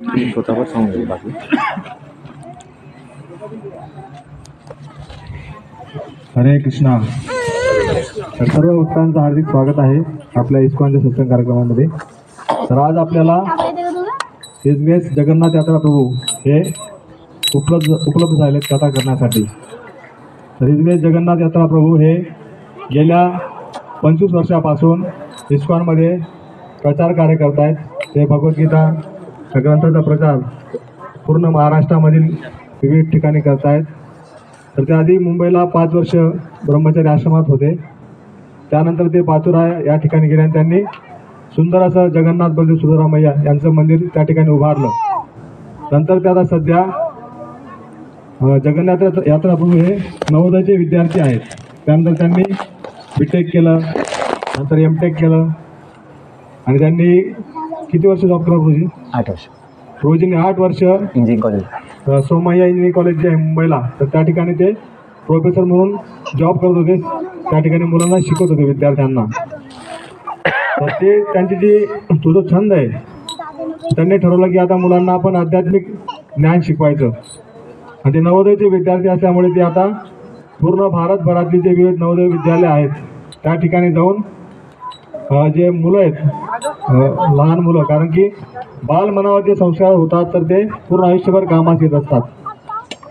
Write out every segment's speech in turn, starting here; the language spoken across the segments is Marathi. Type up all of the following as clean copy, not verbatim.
स्वतःवर सांगू बाकी. हरे कृष्णा. तर सर्व भक्तांचं हार्दिक स्वागत आहे आपल्या इस्कॉनच्या सत्संग कार्यक्रमामध्ये. तर आज आपल्याला एस जगन्नाथ यात्रा प्रभू हे उपलब्ध झाले कथा करण्यासाठी. तर एस जगन्नाथ यात्रा प्रभू हे गेल्या 25 वर्षापासून इस्कॉनमध्ये प्रचार कार्य करत आहेत. ते भगवद्गीता ग्रंथाचा प्रचार पूर्ण महाराष्ट्रामधील विविध ठिकाणी करत आहेत. तर त्याआधी मुंबईला 5 वर्ष ब्रह्मचारी आश्रमात होते. त्यानंतर ते पाचोरा या ठिकाणी गेले आणि त्यांनी सुंदर असं जगन्नाथ बलदेव सुभद्रामय्या यांचं मंदिर त्या ठिकाणी उभारलं. नंतर ते आता सध्या जगन्नाथ यात्रा प्रभू हे नवोदयचे विद्यार्थी आहेत. त्यानंतर त्यांनी बीटेक केलं, नंतर एमटेक केलं आणि त्यांनी किती वर्ष जॉब केला प्रभूजी? 8 वर्ष. प्रभूजींनी 8 वर्ष engineering college Somaiya engineering college जे आहे मुंबईला, तर त्या ठिकाणी ते प्रोफेसर म्हणून जॉब करत होते. त्या ठिकाणी मुलांना शिकवत होते, विद्यार्थ्यांना. तर ते त्यांची जी जो छंद आहे, त्यांनी ठरवलं की आता मुलांना आपण आध्यात्मिक ज्ञान शिकवायचं. आणि ते नवोदयचे विद्यार्थी असल्यामुळे ते आता पूर्ण भारतभरातली जे विविध नवोदय विद्यालय आहेत त्या ठिकाणी जाऊन जे मुलं आहेत, लहान मुलं, कारण की बाल मनावर जे संस्कार होतात तर ते पूर्ण आयुष्यभर कामास येत असतात.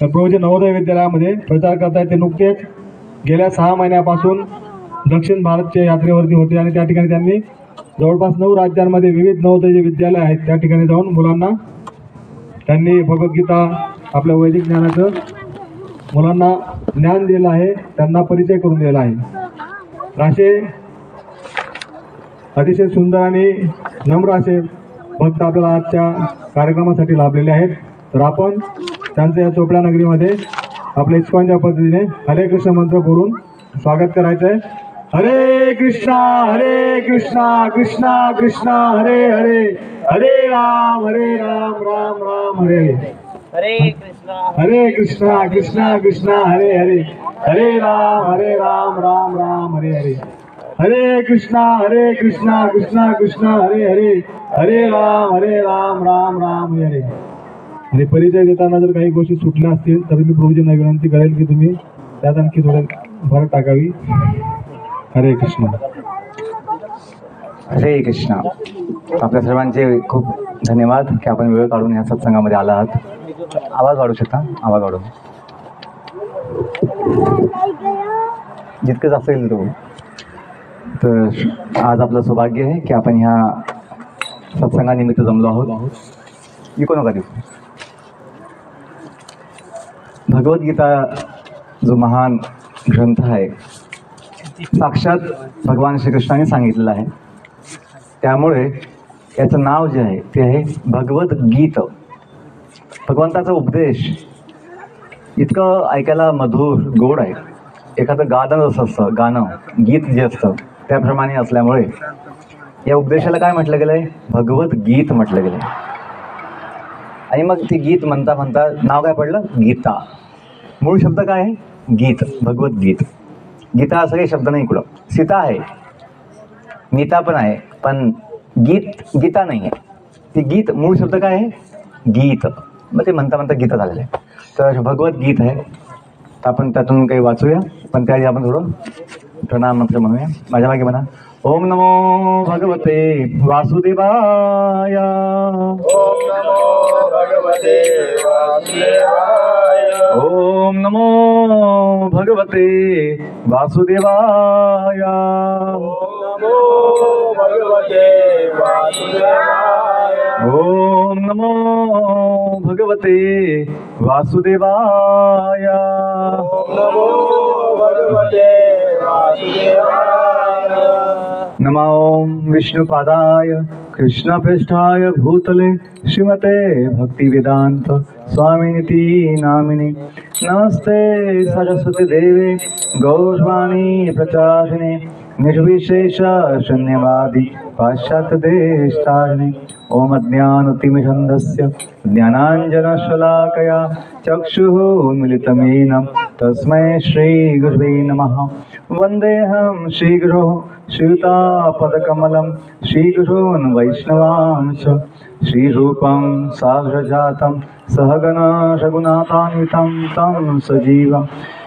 तर प्रभूजी नवोदय विद्यालयामध्ये प्रचार करतायत. ते नुकतेच गेल्या 6 महिन्यापासून दक्षिण भारतच्या यात्रेवरती होते आणि त्या ठिकाणी त्यांनी जवळपास 9 राज्यांमध्ये विविध नवोदय जे विद्यालय आहेत त्या ठिकाणी जाऊन मुलांना त्यांनी भगवद्गीता आपल्या वैदिक ज्ञानाचं मुलांना ज्ञान दिलं आहे, त्यांना परिचय करून दिला आहे. असे अतिशय सुंदर आणि नम्र असे भक्त आपल्याला आजच्या कार्यक्रमासाठी लाभलेले आहेत. तर आपण त्यांचं या चोपडा नगरीमध्ये आपल्या इस्कॉनच्या पद्धतीने हरे कृष्ण मंत्र बोलून स्वागत करायचं आहे. हरे कृष्णा कृष्णा कृष्णा हरे हरे, हरे राम राम राम हरे हरे. हरे कृष्णा कृष्णा हरे हरे, हरे राम राम हरे हरे. हरे कृष्णा कृष्णा कृष्णा हरे हरे, हरे राम राम हरे हरे. आणि परिचय देताना जर काही गोष्टी सुटल्या असतील तर मी प्रभूजींना विनंती करेल की तुम्ही त्यात आणखी थोडं भर टाकावी. हरे कृष्ण. हरे कृष्णा. आपल्या सर्वांचे खूप धन्यवाद की आपण वेळ काढून या सत्संगामध्ये आला आहात. आवाज वाढू शकता? आवाज वाढू जितकं जास्त येईल तो. तर आज आपलं सौभाग्य आहे की आपण ह्या सत्संगानिमित्त जमलो आहोत. इको नका देऊ. भगवद्गीता जो महान ग्रंथ आहे, साक्षात भगवान श्रीकृष्णाने सांगितलेलं आहे. त्यामुळे याचं नाव जे आहे ते आहे भगवद्गीत. भगवंताचा उपदेश इतकं ऐकायला मधुर गोड आहे. एखादं गाणं जसं असतं, गाणं गीत जे असतं त्याप्रमाणे असल्यामुळे या उपदेशाला काय म्हटलं गेलं आहे? भगवद्गीत म्हटलं गेलं आहे. आणि मग ती गीत म्हणता म्हणता नाव काय पडलं? गीता. मूळ शब्द काय आहे? गीत, भगवद्गीत. गीता असं काही शब्द नाही इकडं. सीता आहे, नीता पण आहे, पण गीता नाही आहे. ती गीत मूळ शब्द काय आहे? गीत. मग ते म्हणता म्हणता गीता झालेलं आहे. तर भगवद्गीत आहे. तर आपण त्यातून काही वाचूया, पण त्याआधी आपण थोडं प्रणाम मंत्र म्हणूया. माझ्या मागे म्हणा. ओम नमो भगवते वासुदेवाय. ओम नमो भगवते वासुदेवाय. ओम नमो भगवते वासुदेवाय. ओम नमो भगवते वासुदेवाय. ओम नमो भगवते वासुदेवाय. ओम नमो भगवते वासुदेवाय. नमो विष्णुपादाय कृष्णपृष्ठाय भूतले श्रीमते भक्तिवेदांत स्वामिनिति नामिने. नमस्ते सरस्वती देवे गौरवाणी प्रचारिणे निर्विशेष शून्यवादी पाश्चात्यदेशतारिणे. ओम अज्ञानतिमिरन्धस्य ज्ञानाञ्जनशलाकया चक्षुः उन्मिलितं येन तस्मै श्रीगुरुवे नमः। वन्देऽहं श्रीगुरो श्रीयुतापदकमलं श्रीगुरून् वैष्णवांश्च श्रीरूपं साग्रजातं सहगण रघुनाथान्वितं तं सजीवं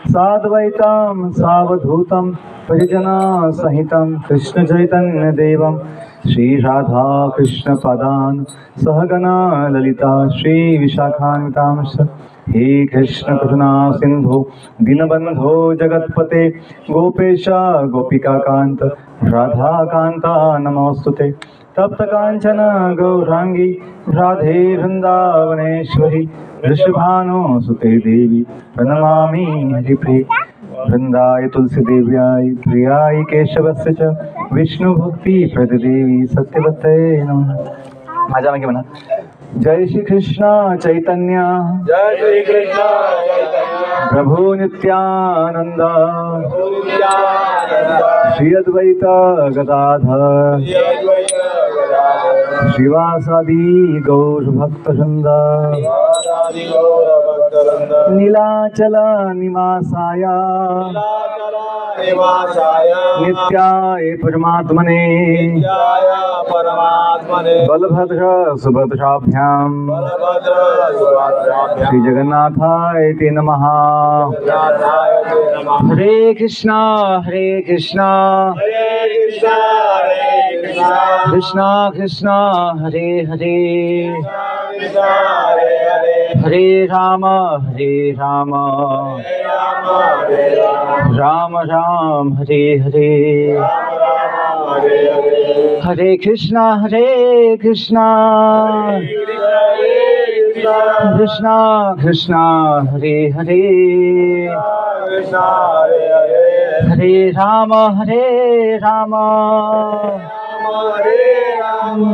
साद्वैतं सावधूतं परिजनसहितं कृष्णचैतन्यदेवं श्रीराधा कृष्णपदान् सहगण ललिता श्रीविशाखान्वितांश्च। हे कृष्ण करुणा सिंधु दीनबंधो जगत्पते गोपेश गोपिकाकांत राधाकांता नमोस्तुते। तप्त कांचन गौरांगी राधे वृंदावनेश्वरी वृषभानुसुते देवी प्रणमामि हरिप्रिये। वृंदाय तुलसी देव्याय प्रियाय केशवस्य च विष्णु भक्ति प्रदेवी सत्यवते नमः। माझ्या मागे म्हणा जय श्री कृष्ण चैतन्य जय श्री कृष्ण चैतन्य प्रभु नित्यानंद प्रभु नित्यानंद श्री अद्वैत गदाधर श्री अद्वैत गदाधर श्रीवासादि गौर भक्त वृंद श्रीवासादि गौर भक्तवृंद नीलाचल निवासाया नीलाचल निवासाय नित्याय परमात्मने नित्याय परमात्मने बलभद्र सुभद्राभ्याम बलभद्र सुभद्राभ्यां श्री जगन्नाथाय ते नमः। जगन्नाथाय ते नमः। हरे कृष्णा हरे कृष्णा हरे कृष्ण कृष्णा कृष्णा हरे हरे कृष्ण हरे हरे हरे राम राम हरे राम राम राम हरे हरे राम हरे हरे हरे कृष्णा कृष्णा कृष्णा कृष्णा हरे हरे कृष्ण हरे हरे हरे राम हरे राम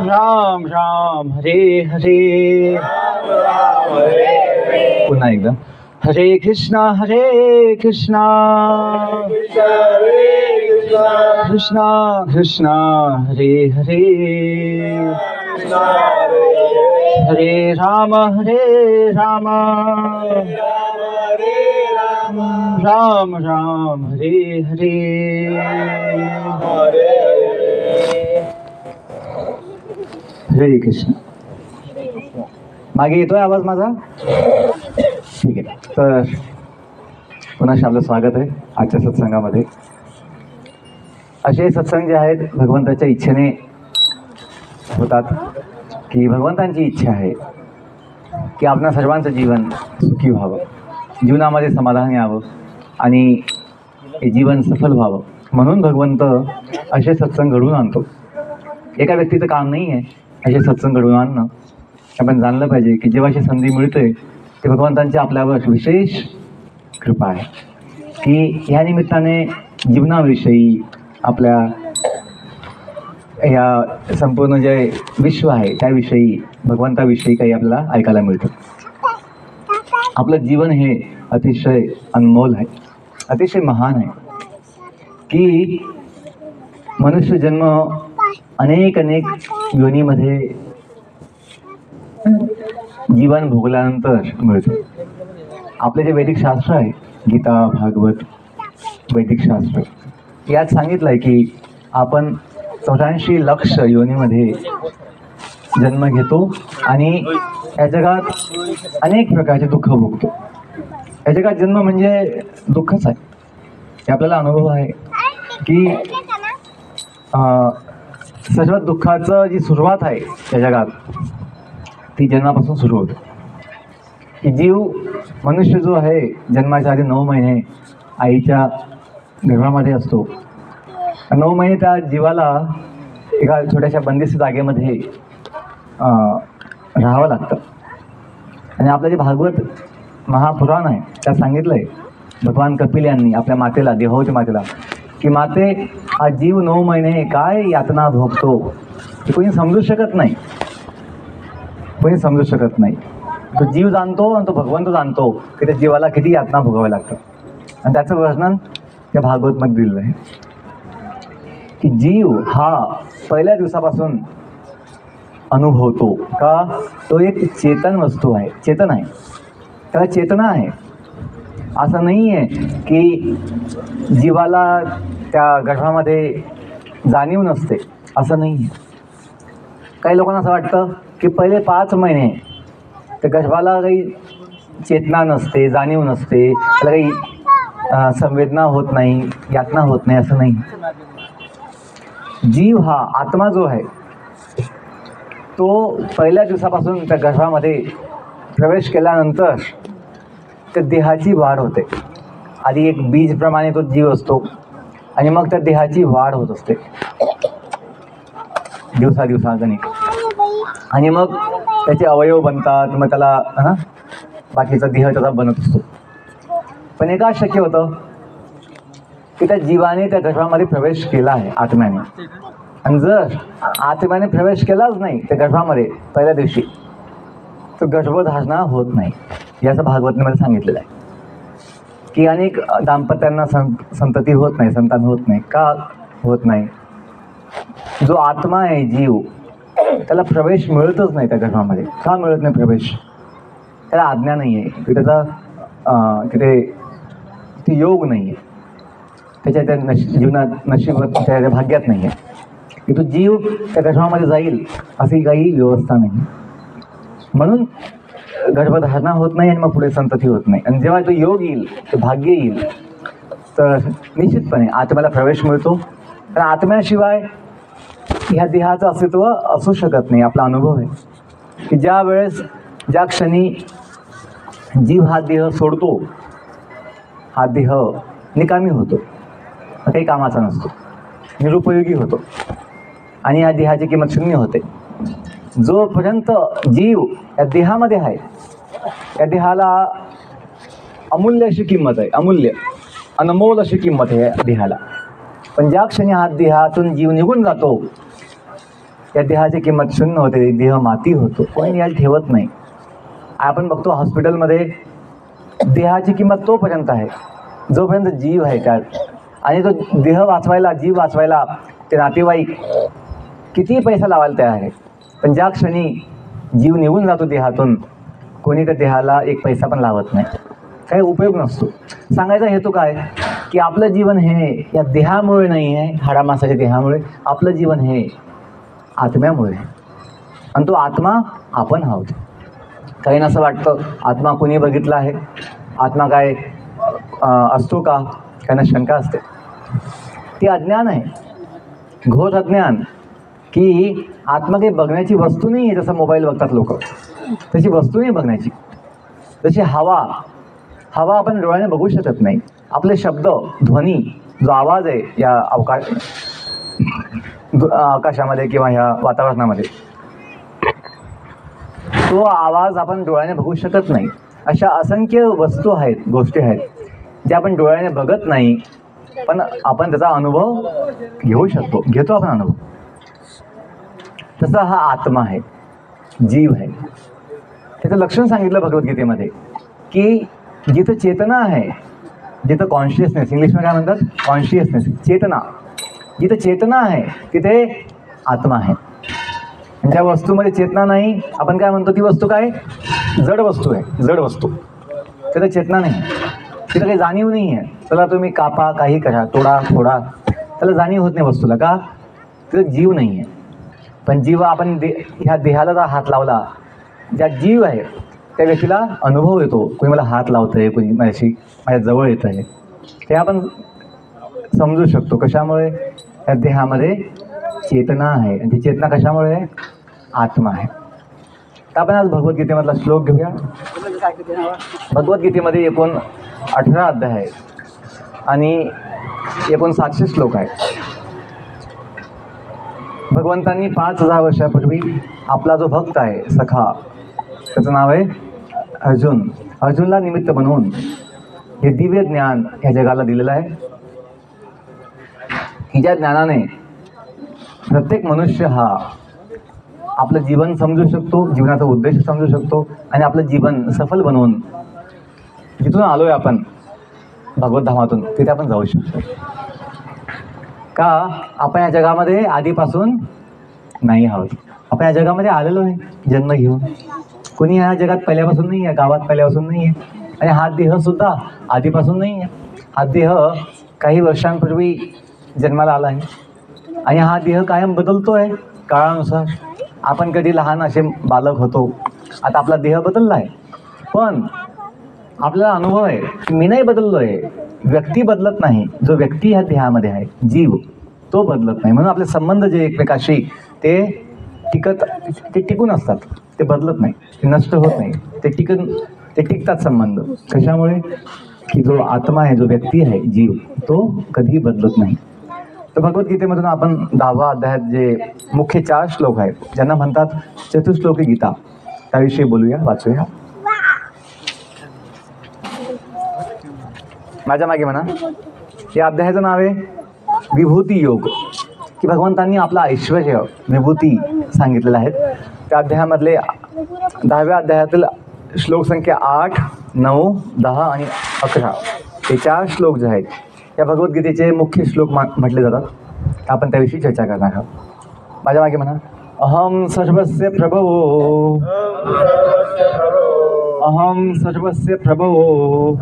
राम राम हरे हरे राम हरे हरे पुन्हा एकदा हरे कृष्णा कृष्णा कृष्ण हरे कृष्ण कृष्णा कृष्णा हरे हरे कृष्ण हरे हरे हरे राम राम हरे राम राम राम हरे हरे हरे हरे हरे कृष्ण। मागे येतोय आवाज माझा? ठीक आहे, तर पुन्हा आपलं स्वागत आहे आजच्या सत्संगामध्ये. असे सत्संग जे आहेत भगवंताच्या इच्छेने होतात, की भगवंतांची इच्छा आहे की आपणा सर्वांचं जीवन सुखी व्हावं, जीवनामध्ये समाधान यावं आणि हे जीवन सफल व्हावं, म्हणून भगवंत असे सत्संग घडवून आणतो. एका व्यक्तीचं काम नाही आहे असे सत्संग घडवून आणणं. आपण जाणलं पाहिजे की जेव्हा अशी संधी मिळते ते भगवंतांची आपल्यावर विशेष कृपा आहे, की ह्या निमित्ताने जीवनाविषयी आपल्या या संपूर्ण जे विश्व आहे त्याविषयी भगवंताविषयी काही आपल्याला ऐकायला मिळतं. आपलं जीवन हे अतिशय अनमोल आहे, अतिशय महान आहे, की मनुष्य जन्म अनेक योनीमध्ये जीवन भोगल्यानंतर मिळतं. आपले जे वैदिक शास्त्र आहे गीता भागवत वैदिक शास्त्र यात सांगितलं आहे की आपण 84 लक्ष योनीमध्ये जन्म घेतो आणि या जगात अनेक प्रकारचे दुःख भोगतो. या जगात जन्म म्हणजे दुःखच आहे, हे आपल्याला अनुभव आहे की सर्वात दुःखाचं जी सुरुवात आहे या जगात ती जन्मापासून सुरू होते. की जीव मनुष्य जो आहे जन्माच्या आधी 9 महिने आईच्या गर्भामध्ये असतो. 9 महिने त्या जीवाला एका छोट्याशा बंदिस्त जागेमध्ये राहावं लागतं. आणि आपलं जे भागवत महापुराण आहे त्यात सांगितलं आहे भगवान कपिल यांनी आपल्या मातेला, देवाच्या मातेला, की माते हा जीव 9 महिने काय यातना भोगतो हे कोणी समजू शकत नाही, कोणी समजू शकत नाही. तो जीव जाणतो आणि तो भगवंत जाणतो की त्या जीवाला किती यातना भोगाव्या लागतं. आणि त्याचं वर्णन त्या भागवतमध्ये दिलेलं आहे की जीव हा पहिल्या दिवसापासून अनुभवतो का तो एक चेतन वस्तू आहे, चेतन आहे, त्याला चेतना आहे. असं नाही आहे की जीवाला त्या गर्भामध्ये जाणीव नसते, असं नाही आहे. काही लोकांना असं वाटतं की पहिले 5 महिने त्या गर्भाला काही चेतना नसते, जाणीव नसते, त्याला काही संवेदना होत नाही, यातना होत नाही, असं नाही. जीव हा आत्मा जो आहे तो पहिल्या दिवसापासून त्या गर्भामध्ये प्रवेश केल्यानंतर त्या देहाची वाढ होते. आधी एक बीजप्रमाणे तो जीव असतो आणि मग त्या देहाची वाढ होत असते दिवसागणिक, आणि मग त्याचे अवयव बनतात, मग त्याला बाकीचा देह त्याचा बनत असतो. पण एका शक्य होतं की त्या जीवाने त्या गर्भामध्ये प्रवेश केला आहे आत्म्याने, आणि जर आत्म्याने प्रवेश केलाच नाही त्या गर्भामध्ये पहिल्या दिवशी तर गर्भधारणा होत नाही. याचं भागवतमध्ये सांगितलेलं आहे की अनेक दाम्पत्यांना संतती होत नाही, संतान होत नाही. का होत नाही? जो आत्मा आहे, जीव, त्याला प्रवेश मिळतच नाही त्या गर्भामध्ये. का मिळत नाही प्रवेश? त्याला आज्ञा नाही आहे की त्याचा तिथे योग नाही आहे, त्याच्या त्या जीवनात नशिबात त्याच्या भाग्यात नाही आहे की तो जीव त्या गर्भामध्ये जाईल, अशी काही व्यवस्था नाही. म्हणून गर्भधारणा होत नाही आणि मग पुढे संतती होत नाही. आणि जेव्हा तो योग येईल, तो भाग्य येईल, तर निश्चितपणे आत्म्याला प्रवेश मिळतो. कारण आत्म्याशिवाय ह्या देहाचं अस्तित्व असू शकत नाही. आपला अनुभव आहे की ज्या क्षणी जीव हा देह सोडतो, हा देह निकामी होतो, काही कामाचा नसतो, निरुपयोगी होतो आणि या देहाची किंमत शून्य होते. जोपर्यंत जीव या देहामध्ये आहे, या देहाला अमूल्य अशी किंमत आहे, अनमोल अशी किंमत आहे या देहाला. पण ज्या क्षणी हा देहातून जीव निघून जातो, या देहाची किंमत शून्य होते, देह माती होतो, कोणी याला ठेवत नाही. आपण बघतो हॉस्पिटलमध्ये देहाची किंमत तोपर्यंत आहे जोपर्यंत जीव आहे त्यात, आणि तो देह वाचवायला, जीव वाचवायला ते नातेवाईक कितीही पैसा लावायला तयार आहे. पण ज्या क्षणी जीव निघून जातो देहातून, कोणी त्या देहाला एक पैसा पण लावत नाही, काही उपयोग नसतो. सांगायचा हेतू काय की आपलं जीवन हे या देहामुळे नाही आहे, हाडामासाच्या देहामुळे. आपलं जीवन हे आत्म्यामुळे आहे, आणि तो आत्मा आपण आहोत. काहींना असं वाटतं आत्मा कोणी बघितला आहे, आत्मा काय असतो का? काहींना शंका असते. ते अज्ञान आहे, घोर अज्ञान, की आत्मा काही बघण्याची वस्तू नाही आहे. जसं मोबाईल बघतात लोक, तशी वस्तू नाही बघण्याची. जशी हवा आपण डोळ्याने बघू शकत नाही. आपले शब्द, ध्वनी, जो आवाज आहे या आकाशामध्ये किंवा ह्या वातावरणामध्ये, तो आवाज आपण डोळ्याने बघू शकत नाही. अशा असंख्य वस्तू आहेत, गोष्टी आहेत ज्या आपण डोळ्याने बघत नाही, पण आपण त्याचा अनुभव घेतो आपण अनुभव. तसा हा आत्मा आहे, जीव आहे. त्याचं लक्षण सांगितलं भगवद्गीतेमध्ये की जिथं चेतना आहे, जिथं कॉन्शियसनेस, इंग्लिशमध्ये काय म्हणतात, कॉन्शियसनेस, चेतना, जिथं चेतना आहे तिथे आत्मा आहे. आणि ज्या वस्तूमध्ये चेतना नाही, आपण काय म्हणतो ती वस्तू काय? जड वस्तू आहे, जड वस्तू. तिथं चेतना नाही, तिथं काही जाणीव नाही आहे. त्याला तुम्ही कापा, काही करा, तोडा फोडा, त्याला जाणीव होत नाही वस्तूला. का? तिथं जीव नाही आहे. पण जीव आपण ह्या देहाला जर हात लावला, ज्या जीव आहे त्या व्यक्तीला अनुभव येतो. कोणी मला हात लावतं आहे, कोणी माझ्या जवळ येत आहे, ते आपण समजू शकतो. कशामुळे? त्या देहामध्ये चेतना आहे, आणि ती चेतना कशामुळे आहे? आत्मा आहे. तर आपण आज भगवद्गीतेमधला श्लोक घेऊया. भगवद्गीतेमध्ये एकूण 18 अध्याय आहेत आणि एकूण 700 श्लोक आहेत. भगवंतांनी 5000 वर्षापूर्वी आपला जो भक्त आहे, सखा, त्याचं नाव आहे अर्जुन, अर्जुनला निमित्त बनवून हे दिव्य ज्ञान ह्या जगाला दिलेलं आहे, की ज्या ज्ञानाने प्रत्येक मनुष्य हा आपलं जीवन समजू शकतो, जीवनाचा उद्देश समजू शकतो, आणि आपलं जीवन सफल बनवून जिथून आलोय आपण भगवद्धामातून तिथे आपण जाऊ शकतो. का? आपण या जगामध्ये आधीपासून नाही आहोत. आपण या जगामध्ये आलेलो आहे जन्म घेऊन. कोणी या जगात पहिल्यापासून नाही आहे, गावात पहिल्यापासून नाही आहे. आणि हा देहसुद्धा आधीपासून नाही आहे. हा देह काही वर्षांपूर्वी जन्माला आला आहे आणि हा देह कायम बदलतो आहे काळानुसार. आपण कधी लहान असे बालक होतो, आता आपला देह बदलला आहे, पण आपल्याला अनुभव आहे की मी नाही बदललो आहे. व्यक्ती बदलत नाही, जो व्यक्ती ह्या देहामध्ये आहे, जीव, तो बदलत नाही. म्हणून आपले संबंध जे एकमेकाशी ते टिकून असतात, ते बदलत नाही, ते नष्ट होत नाही, ते टिकतात संबंध. कशामुळे? की जो आत्मा आहे, जो व्यक्ती आहे, जीव, तो कधीही बदलत नाही. तर भगवद्गीतेमधून आपण 10व्या अध्यायात जे मुख्य 4 श्लोक आहेत, ज्यांना म्हणतात चतुश्लोकी गीता, त्याविषयी बोलूया, वाचूया. माझ्या मागे म्हणा. या अध्यायाचं नाव आहे विभूती योग, की भगवंतांनी आपला ऐश्वर्य, विभूती सांगितलेलं आहे. त्या अध्यायामधले 10व्या अध्यायातील श्लोक संख्या 8, 9, 10 आणि 11 हे 4 श्लोक जे आहेत या भगवद्गीतेचे मुख्य श्लोक म्हटले जातात. आपण त्याविषयी चर्चा करणार आहोत. माझ्या मागे म्हणा. अहम सर्वस्य प्रभवो, अहम सर्वस्य प्रभवो,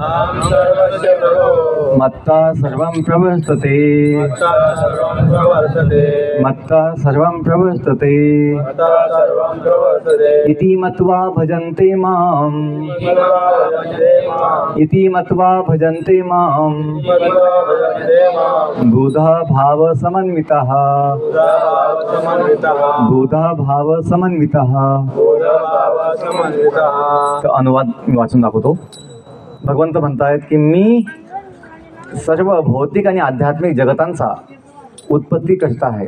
मत्ता सर्वं प्रवर्तते, मत्ता सर्वं प्रवर्तते, इति मत्वा भजन्ते माम्, इति मत्वा भजन्ते माम्, बुधा भाव समन्वितः, बुधा भाव समन्वितः. तर अनुवाद मी वाचून दाखवतो. भगवंत म्हणतायत की मी सर्व भौतिक आणि आध्यात्मिक जगतांचा उत्पत्ती करता आहे.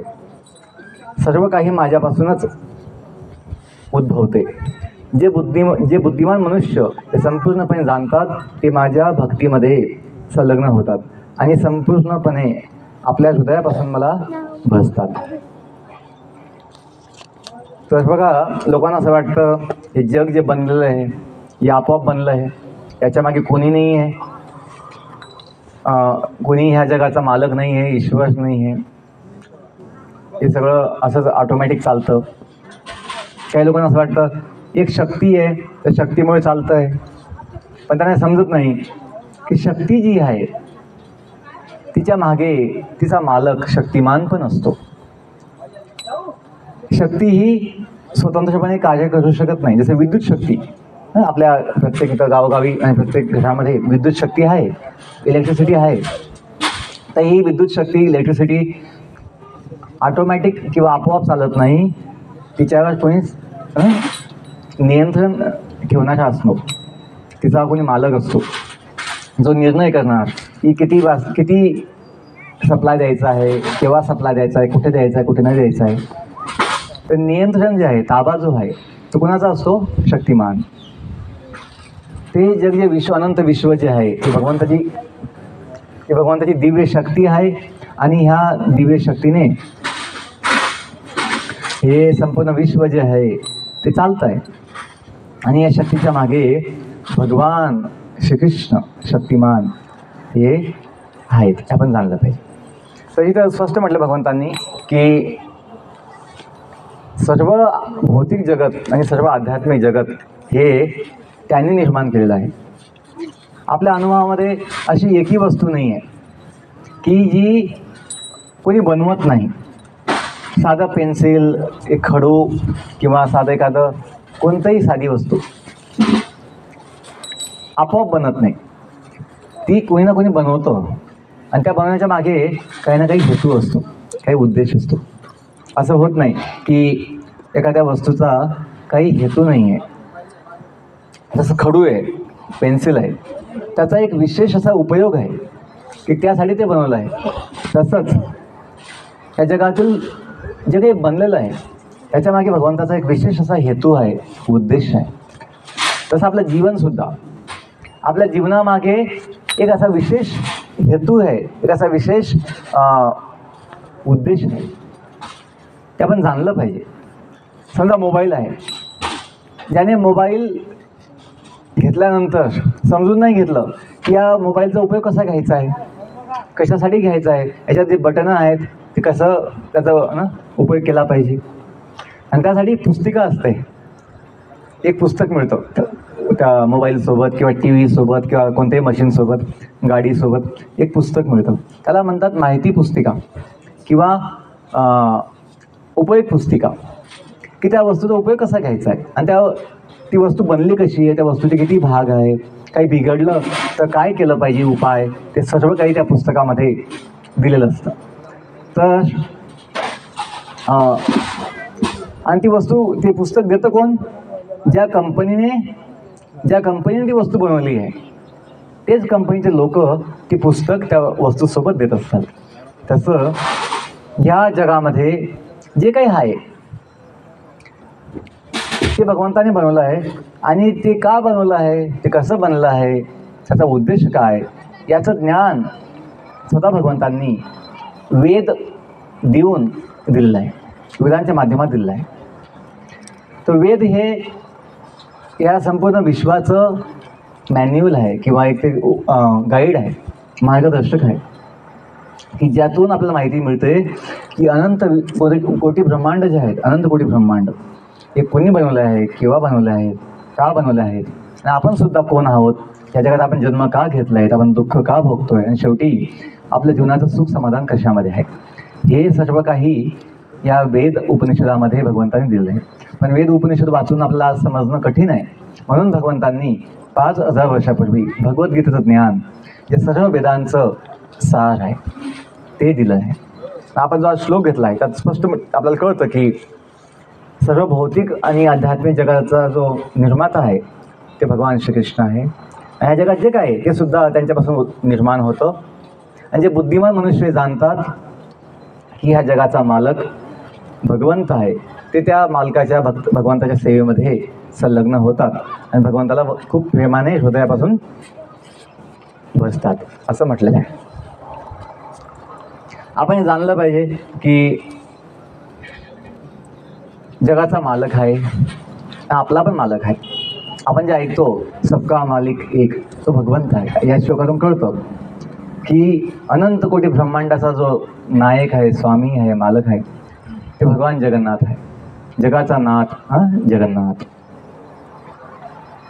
सर्व काही माझ्यापासूनच उद्भवते. जे बुद्धिमान मनुष्य ते संपूर्णपणे जाणतात ते माझ्या भक्तीमध्ये संलग्न होतात आणि संपूर्णपणे आपल्या हृदयापासून मला भजतात. तर बघा, लोकांना असं वाटतं हे जग जे बनलेलं आहे हे आपोआप बनलं आहे, याच्यामागे कोणी नाही आहे, कोणी ह्या जगाचा मालक नाही आहे, ईश्वर नाही आहे, हे सगळं असंच ऑटोमॅटिक चालतं. काही लोकांना असं वाटतं एक शक्ती आहे, त्या शक्तीमुळे चालतं आहे. पण त्यांना समजत नाही की शक्ती जी आहे तिच्या मागे तिचा मालक शक्तिमान पण असतो. शक्ती ही स्वतंत्रपणे कार्य करू शकत नाही. जसे विद्युत शक्ती, आपल्या प्रत्येक इथं गावोगावी आणि प्रत्येक घरामध्ये विद्युत शक्ती आहे, इलेक्ट्रिसिटी आहे. तर ही विद्युत शक्ती, इलेक्ट्रिसिटी ऑटोमॅटिक किंवा आपोआप चालत नाही. तिच्यावर कोणीच नियंत्रण ठेवणारा असतो, तिचा कोणी मालक असतो जो निर्णय करणार की किती सप्लाय द्यायचा आहे, केव्हा सप्लाय द्यायचा आहे, कुठे द्यायचा आहे, कुठे नाही द्यायचा आहे. तर नियंत्रण जे आहे, ताबा जो आहे तो कोणाचा असतो? शक्तिमान. ते जग जे विश्व, अनंत विश्व जे आहे ते भगवंताची दिव्य शक्ती आहे आणि ह्या दिव्य शक्तीने हे संपूर्ण विश्व जे आहे ते चालतं आहे. आणि या शक्तीच्या मागे भगवान श्रीकृष्ण शक्तिमान हे आहेत, आपण जाणलं पाहिजे. तर इथं स्पष्ट म्हटलं भगवंतांनी की सर्व भौतिक जगत आणि सर्व आध्यात्मिक जगत हे त्यांनी निर्माण केलेलं आहे. आपल्या अनुभवामध्ये अशी एकही वस्तू नाही आहे की जी कोणी बनवत नाही. साधं पेन्सिल, एक खडू किंवा साधं एखादं कोणतंही साधी वस्तू आपोआप बनत नाही. ती कोणी ना कोणी बनवतं आणि त्या बनवण्याच्या मागे काही ना काही हेतू असतो, काही उद्देश असतो. असं होत नाही की एखाद्या वस्तूचा काही हेतू नाही आहे. जसं खडू आहे, पेन्सिल आहे, त्याचा एक विशेष असा उपयोग आहे की त्यासाठी ते बनवलं आहे. तसंच या जगातील जे काही बनलेलं आहे त्याच्यामागे भगवंताचा एक विशेष असा हेतू आहे, उद्देश आहे. तसं आपलं जीवनसुद्धा, आपल्या जीवनामागे एक असा विशेष हेतू आहे, एक असा विशेष उद्देश आहे. ते आपण जाणलं पाहिजे. समजा मोबाईल आहे, ज्याने मोबाईल घेतल्यानंतर समजून नाही घेतलं की या मोबाईलचा उपयोग कसा घ्यायचा आहे, कशासाठी घ्यायचा आहे, याच्यात जे बटनं आहेत ते कसं त्याचा उपयोग केला पाहिजे. आणि त्यासाठी पुस्तिका असते, एक पुस्तक मिळतं, त्या मोबाईलसोबत किंवा टी व्हीसोबत किंवा कोणत्याही मशीनसोबत, गाडीसोबत एक पुस्तक मिळतं. त्याला म्हणतात माहिती पुस्तिका किंवा उपयोग पुस्तिका, की त्या वस्तूचा उपयोग कसा घ्यायचा आहे आणि ती वस्तू बनली कशी आहे, त्या वस्तूचे किती भाग आहे, काही बिघडलं तर काय केलं पाहिजे उपाय, ते सर्व काही त्या पुस्तकामध्ये दिलेलं असतं. तर आणि ते पुस्तक देतं कोण? ज्या कंपनीने ती वस्तू बनवली आहे तेच कंपनीचे लोक ती पुस्तक त्या वस्तूसोबत देत असतात. तसं ह्या जगामध्ये जे काही आहे ते भगवंताने बनवलं आहे आणि ते का बनवलं आहे, ते कसं बनलं आहे, त्याचा उद्देश काय, याचं ज्ञान स्वतः भगवंतांनी वेद देऊन दिलेलं आहे, वेदांच्या माध्यमात दिलेलं आहे. तर वेद हे या संपूर्ण विश्वाचं मॅन्युअल आहे किंवा एक ते गाईड आहे, मार्गदर्शक आहे, की ज्यातून आपल्याला माहिती मिळते की अनंत कोटी ब्रह्मांड जे आहेत, अनंत कोटी ब्रह्मांड हे कोणी बनवलं आहे, केव्हा बनवलं आहे, का बनवलं आहे आणि आपण सुद्धा कोण आहोत, या जगात आपण जन्म का घेतला आहे, आपण दुःख का भोगतोय आणि शेवटी आपल्या जीवनाचं सुख समाधान कशामध्ये आहे, हे सर्व काही या वेद उपनिषदामध्ये भगवंतांनी दिलं आहे. पण वेद उपनिषद वाचून आपल्याला समजणं कठीण आहे, म्हणून भगवंतांनी 5000 वर्षापूर्वी भगवद्गीतेचं ज्ञान जे सर्व वेदांचं सार आहे ते दिलं आहे. आपण जो श्लोक घेतला आहे त्यात स्पष्ट आपल्याला कळतं की सर्व भौतिक आणि आध्यात्मिक जगाचा जो निर्माता आहे ते भगवान श्रीकृष्ण आहे. आणि ह्या जगात जे काय आहे ते सुद्धा त्यांच्यापासून निर्माण होतं. आणि जे बुद्धिमान मनुष्य जाणतात की ह्या जगाचा मालक भगवंत आहे, ते त्या मालकाच्या भगवंताच्या सेवेमध्ये संलग्न होतात आणि भगवंताला खूप प्रेमाने हृदयापासून बसतात असं म्हटलेलं आहे. आपण हे जाणलं पाहिजे की जगाचा मालक आहे, आपला पण मालक आहे. आपण जे ऐकतो सबका मालिक एक, तो भगवंत आहे. या श्लोकातून कळतं की अनंत कोटी ब्रह्मांडाचा जो नायक आहे, स्वामी आहे, मालक आहे ते भगवान जगन्नाथ आहे. जगाचा नाथ जगन्नाथ.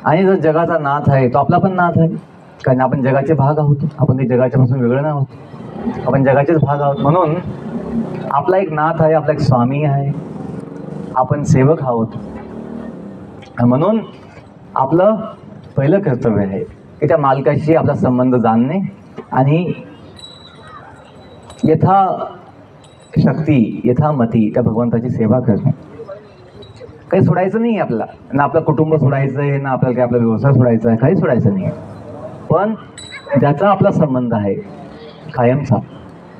आणि जर जगाचा नाथ आहे तो आपला पण नाथ आहे, कारण आपण जगाचे भाग आहोत. आपण ते जगाच्यापासून वेगळं नाही आहोत, आपण जगाचेच भाग आहोत. म्हणून आपला एक नाथ आहे, आपला एक स्वामी आहे, आपण सेवक आहोत. म्हणून आपलं पहिलं कर्तव्य आहे की त्या मालकाशी आपला संबंध जाणणे आणि यथाशक्ती यथामती त्या भगवंताची सेवा करणे. काही सोडायचं नाही आहे आपल्याला, ना आपलं कुटुंब सोडायचं आहे, ना आपल्याला काही आपला व्यवसाय सोडायचा आहे, काही सोडायचं नाही आहे. पण ज्याचा आपला संबंध आहे कायमचा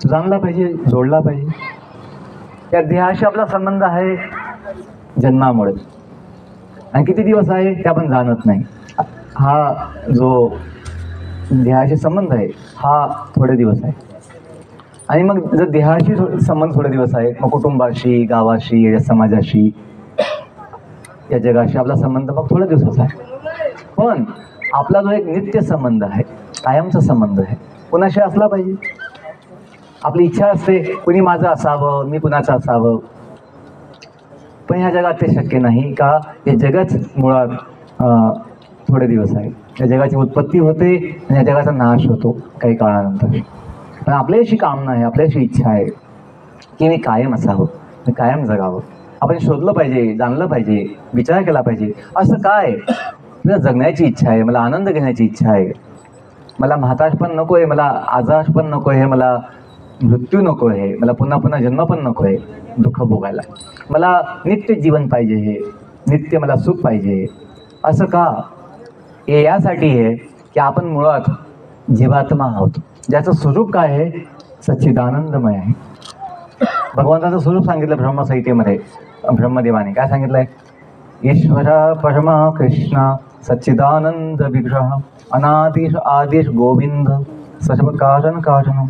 तो जाणला पाहिजे, जोडला पाहिजे. त्या देहाशी आपला संबंध आहे जन्मामुळे, आणि किती दिवस आहे ते आपण जाणत नाही. हा जो देहाशी संबंध आहे हा थोडे दिवस आहे. आणि मग जर देहाशी संबंध थोडे दिवस आहे, मग कुटुंबाशी, गावाशी, या समाजाशी, या जगाशी आपला संबंध मग थोड्या दिवसाचा आहे. पण आपला जो एक नित्य संबंध आहे, कायमचा संबंध आहे, कुणाशी असला पाहिजे. आपली इच्छा असते कुणी माझं असावं, मी कुणाचं असावं, पण ह्या जगात ते शक्य नाही. का हे जगच मुळात थोडे दिवस आहे. या जगाची उत्पत्ती होते आणि या जगाचा नाश होतो काही काळानंतर. पण आपल्याशी कामना आहे, आपल्याशी इच्छा आहे की मी कायम असावं, मी कायम जगावं. आपण शोधलं पाहिजे, जाणलं पाहिजे, विचार केला पाहिजे. असं काय मला जगण्याची इच्छा आहे, मला आनंद घेण्याची इच्छा आहे, मला म्हातार पण नको आहे, मला आजार पण नको आहे, मला मृत्यू नको आहे, मला पुन्हा पुन्हा जन्म पण नको आहे दुःख भोगायला, मला नित्य जीवन पाहिजे, हे नित्य मला सुख पाहिजे. असं का? हे यासाठी आहे की आपण मुळात जीवात्मा आहोत, ज्याचं स्वरूप काय आहे, सच्चिदानंदमय आहे. भगवंताचं स्वरूप सांगितलं ब्रह्मसंहितेमध्ये. ब्रह्मदेवाने काय सांगितलंय? ईश्वरा परमा कृष्ण सच्चिदानंद विग्रह अनादिश आदिश गोविंद सर्व कारण कारण.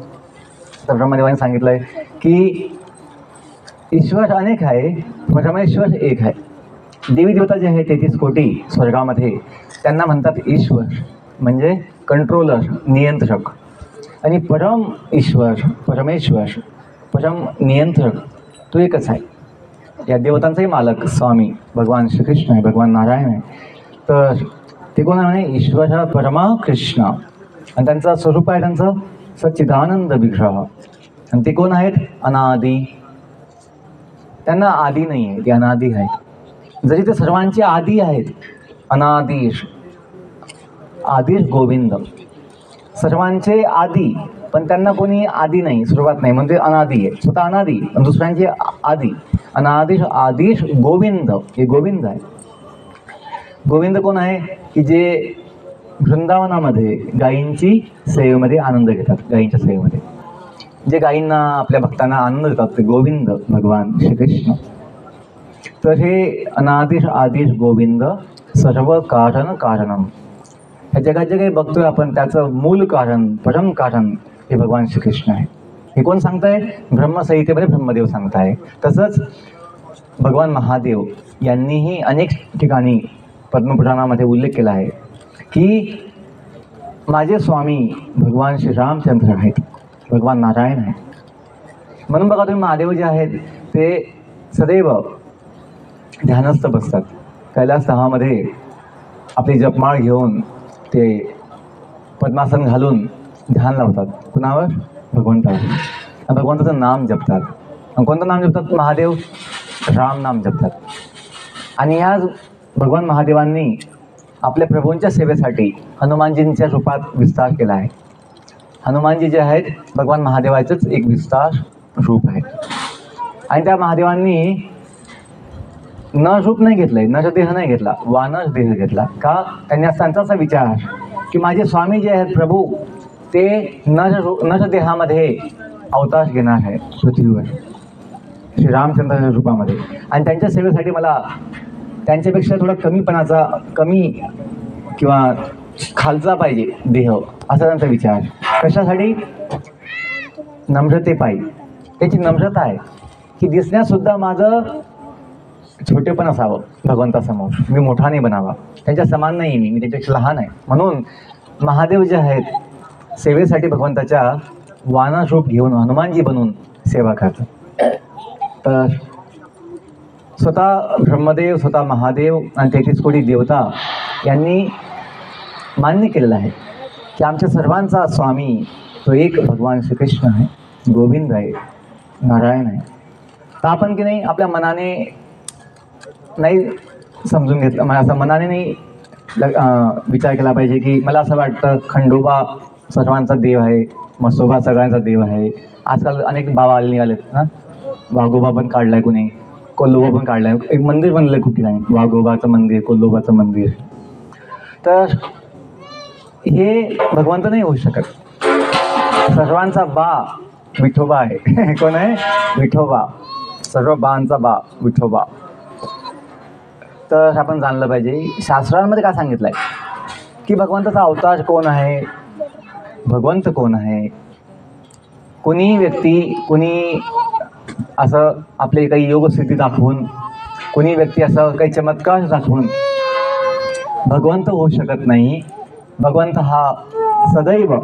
तर ब्रह्मदेवाने सांगितलंय की ईश्वर अनेक आहे, परमेश्वर एक आहे. देवी देवता जे आहे 33 कोटी स्वर्गामध्ये, त्यांना म्हणतात ईश्वर, म्हणजे कंट्रोलर, नियंत्रक. आणि परम ईश्वर, परमेश्वर, परम नियंत्रक तो एकच आहे. या देवतांचाही मालक स्वामी भगवान श्रीकृष्ण आहे, भगवान नारायण आहे. तर ते कोण आहे? ईश्वर परमा कृष्ण. आणि त्यांचं स्वरूप आहे त्यांचं सच्चिदानंद विग्रह. आणि ते कोण आहेत? अनादी. त्यांना आदी नाही आहे, ते अनादी आहेत. जरी ते सर्वांचे आदी आहेत, अनादीश, आदिश गोविंद, सर्वांचे आदी, पण त्यांना कोणी आदी नाही, सुरुवात नाही, म्हणजे अनादी आहे. स्वतः अनादी आणि दुसऱ्यांचे आदी. अनादिश आदिश गोविंद, हे गोविंद आहे. गोविंद कोण आहे? की जे वृंदावनामध्ये गायींची सेवेमध्ये आनंद घेतात, गायींच्या सेवेमध्ये जे गायींना, आपल्या भक्तांना आनंद देतात, ते गोविंद भगवान श्रीकृष्ण. तर हे अनादिश आदिश गोविंद सर्व कारण कारणम. ह्या जगात जे काही बघतोय आपण, त्याचं मूल कारण, परम कारण हे भगवान श्रीकृष्ण आहे. हे कोण सांगताय? ब्रह्मसंहितेमध्ये ब्रह्मदेव सांगताय. तसंच भगवान महादेव यांनीही अनेक ठिकाणी पद्मपुराणामध्ये उल्लेख केला आहे की माझे स्वामी भगवान श्रीरामचंद्र आहेत, भगवान नारायण आहे. म्हणून बघा तुम्ही, महादेव जे आहेत ते सदैव ध्यानस्थ बसतात. कैलास धामामध्ये आपली जपमाळ घेऊन ते पद्मासन घालून ध्यान लावतात. कुणावर? भगवंतावर. भगवंताचं नाम जपतात. आणि कोणतं नाम जपतात? महादेव राम नाम जपतात. आणि ह्या भगवान महादेवांनी आपल्या प्रभूंच्या सेवेसाठी हनुमानजींच्या रूपात विस्तार केला आहे. हनुमानजी जे आहेत भगवान महादेवाचंच एक विस्तार रूप आहे. आणि त्या महादेवांनी न रूप नाही घेतलंय, न देह नाही घेतला, वानर देह घेतला. का? त्यांनी त्यांचा असा विचार की माझे स्वामी जे आहेत प्रभू, ते नर देहामध्ये अवतार घेणार आहे पृथ्वीवर श्रीरामचंद्राच्या रूपामध्ये. आणि त्यांच्या सेवेसाठी मला त्यांच्यापेक्षा थोडा कमी किंवा खालचा पाहिजे देह, असा त्यांचा विचार. कशासाठी? नम्रतेपायी. त्याची नम्रता आहे की दिसण्यासुद्धा माझं छोटेपण असावं भगवंतासमोर, मी मोठा नाही बनावा, त्यांच्या समान नाही, मी त्यांच्यापेक्षा लहान आहे. म्हणून महादेव जे आहेत सेवेसाठी भगवंताच्या वानर रूप घेऊन हनुमानजी बनून सेवा करतात. तर स्वतः ब्रह्मदेव, स्वतः महादेव आणि 33 कोटी देवता यांनी मान्य केलेलं आहे की आमच्या सर्वांचा स्वामी तो एक भगवान श्रीकृष्ण आहे, गोविंद आहे, नारायण आहे. तर आपण की नाही आपल्या मनाने नाही समजून घेतलं, मला असं मनाने नाही विचार केला पाहिजे की मला असं वाटतं खंडोबा सर्वांचा देव आहे, मसोबा सगळ्यांचा देव आहे. आजकाल अनेक बाबा निघालेत ना, वाघोबा पण काढलाय कुणी, कोल्होबा पण काढलाय, एक मंदिर बनलं आहे खूप ठिकाणी, वाघोबाचं मंदिर, कोल्होबाचं मंदिर. तर हे भगवंत नाही होऊ शकत. सर्वांचा बा विठोबा आहे. कोण आहे? विठोबा. सर्व बांचा बा विठोबा. तर आपण जाणलं पाहिजे शास्त्रांमध्ये काय सांगितलं आहे की भगवंताचा अवतार कोण आहे, भगवंत कोण आहे. कोणी व्यक्ती, कोणी असं आपले काही योगसिद्धी दाखवून, कोणी व्यक्ती असं काही चमत्कार दाखवून भगवंत होऊ शकत नाही. भगवंत हा सदैव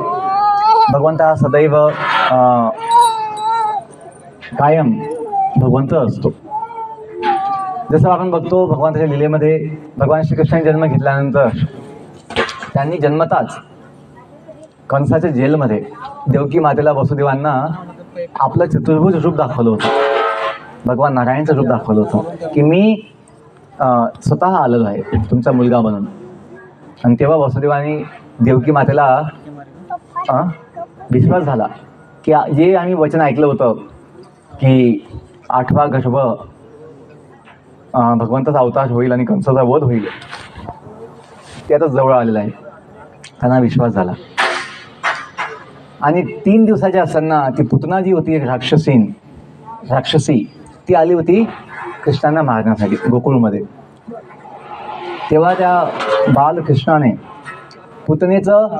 कायम भगवंत असतो. जसं आपण बघतो भगवंताच्या लीलेमध्ये, भगवान श्रीकृष्णाने जन्म घेतल्यानंतर त्यांनी जन्मताच कंसाच्या जेलमध्ये देवकी मातेला, वसुदेवांना आपलं चतुर्भुज रूप दाखवलं होतं, भगवान नारायणचं रूप दाखवलं होतं की मी स्वतः आलेलो आहे तुमचा मुलगा बनून. आणि तेव्हा वसुदेवानी देवकी मातेला विश्वास झाला की जे आम्ही वचन ऐकलं होतं की 8वा गर्भ भगवंताचा अवतार होईल आणि कंसाचा वध होईल, ते आता जवळ आलेलं आहे. त्यांना विश्वास झाला. आणि 3 दिवसाच्या असताना ती पुतना जी होती, एक राक्षसी, ती आली होती कृष्णांना मारण्यासाठी गोकुळमध्ये. तेव्हा त्या बालकृष्णाने पुतनेचं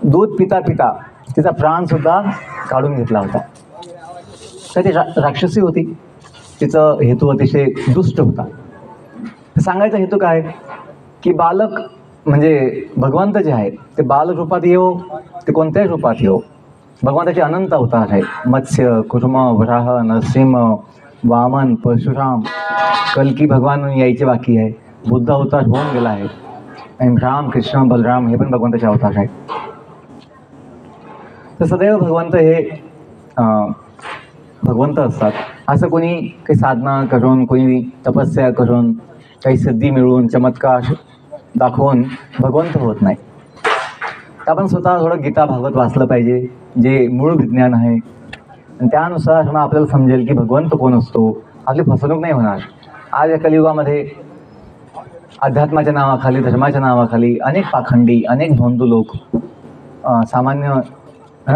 दूध पिता पिता तिचा प्राणसुद्धा काढून घेतला होता. तर ती राक्षसी होती, तिचं हेतू अतिशय दुष्ट होता. सांगायचा हेतू काय की बालक म्हणजे भगवंत जे आहे ते बालरूपात येऊ, ते कोणत्याही रूपात येऊ, भगवंताचे अनंत अवतार आहे. मत्स्य, कुर्म, वराह, नरसिंह, वामन, परशुराम, कल्की भगवान यायचे बाकी आहे, बुद्ध अवतार होऊन गेला आहे. आणि राम कृष्ण बलराम हे पण भगवंताचे अवतार आहेत. तर सदैव भगवंत हे भगवंत असतात. असं कोणी काही साधना करून, कोणी तपस्या करून, काही सिद्धी मिळवून, चमत्कार दाखवून भगवंत होत नाही. तर आपण स्वतः थोडं गीता भागवत वाचलं पाहिजे, जे मूळ विज्ञान आहे, आणि त्यानुसार मग आपल्याला समजेल की भगवंत कोण असतो. आपली फसवणूक नाही होणार. आज या कलियुगामध्ये अध्यात्माच्या नावाखाली, धर्माच्या नावाखाली अनेक पाखंडी, अनेक भोंदू लोक सामान्य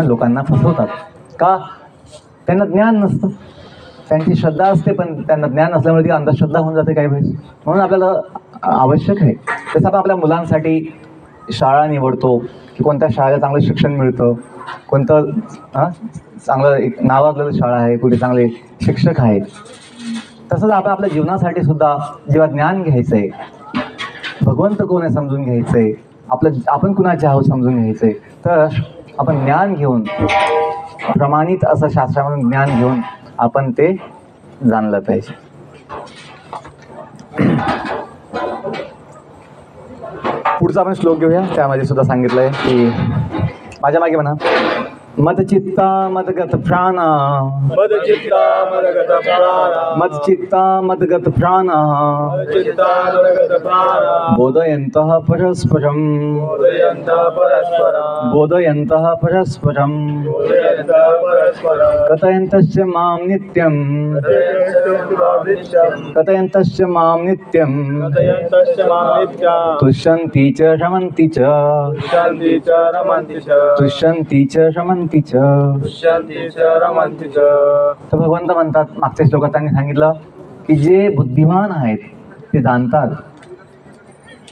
लोकांना फसवतात. का? त्यांना ज्ञान नसतं. त्यांची श्रद्धा असते, पण त्यांना ज्ञान नसल्यामुळे ती अंधश्रद्धा होऊन जाते काही वेळेस. म्हणून आपल्याला आवश्यक आहे तसं आपण आपल्या मुलांसाठी शाळा निवडतो की कोणत्या शाळेला चांगलं शिक्षण मिळतं, कोणतं चांगलं एक नावाजलेलं शाळा आहे, कुठे चांगले शिक्षक आहेत. तसंच आपण आपल्या जीवनासाठी सुद्धा जेव्हा ज्ञान घ्यायचं आहे, भगवंत कोण आहे समजून घ्यायचं आहे, आपण कुणाचे आहोत समजून घ्यायचं आहे, तर आपण ज्ञान घेऊन, प्रमाणित असं शास्त्रामधून ज्ञान घेऊन आपण ते जाणलं पाहिजे. पुढचा आपण श्लोक घेऊया. त्यामध्ये सुद्धा सांगितलं आहे की माझ्या मागे म्हणा, मदचित्ता मदगत प्राण, मदचित्ता मदगत प्राण, मदचित्ता मदगत प्राण, मदचित्ता मदगत प्राण, बोधयन्तः परस्परं, बोधयन्तः परस्परं, बोधयन्तः परस्परं, बोधयन्तः परस्परं, कथयन्तश्च मां नित्यं, कथयन्तश्च मां नित्यं, कथयन्तश्च मां नित्यं, तुष्यन्ति च रमन्ति च, तुष्यन्ति च रमन्ति च, तुष्यन्ति च रमन्ति च. तुष्यन्ति च रमन्ति च. तर भगवंत म्हणतात, मागच्या श्लोकात त्यांनी सांगितलं की जे बुद्धिमान आहेत ते जाणतात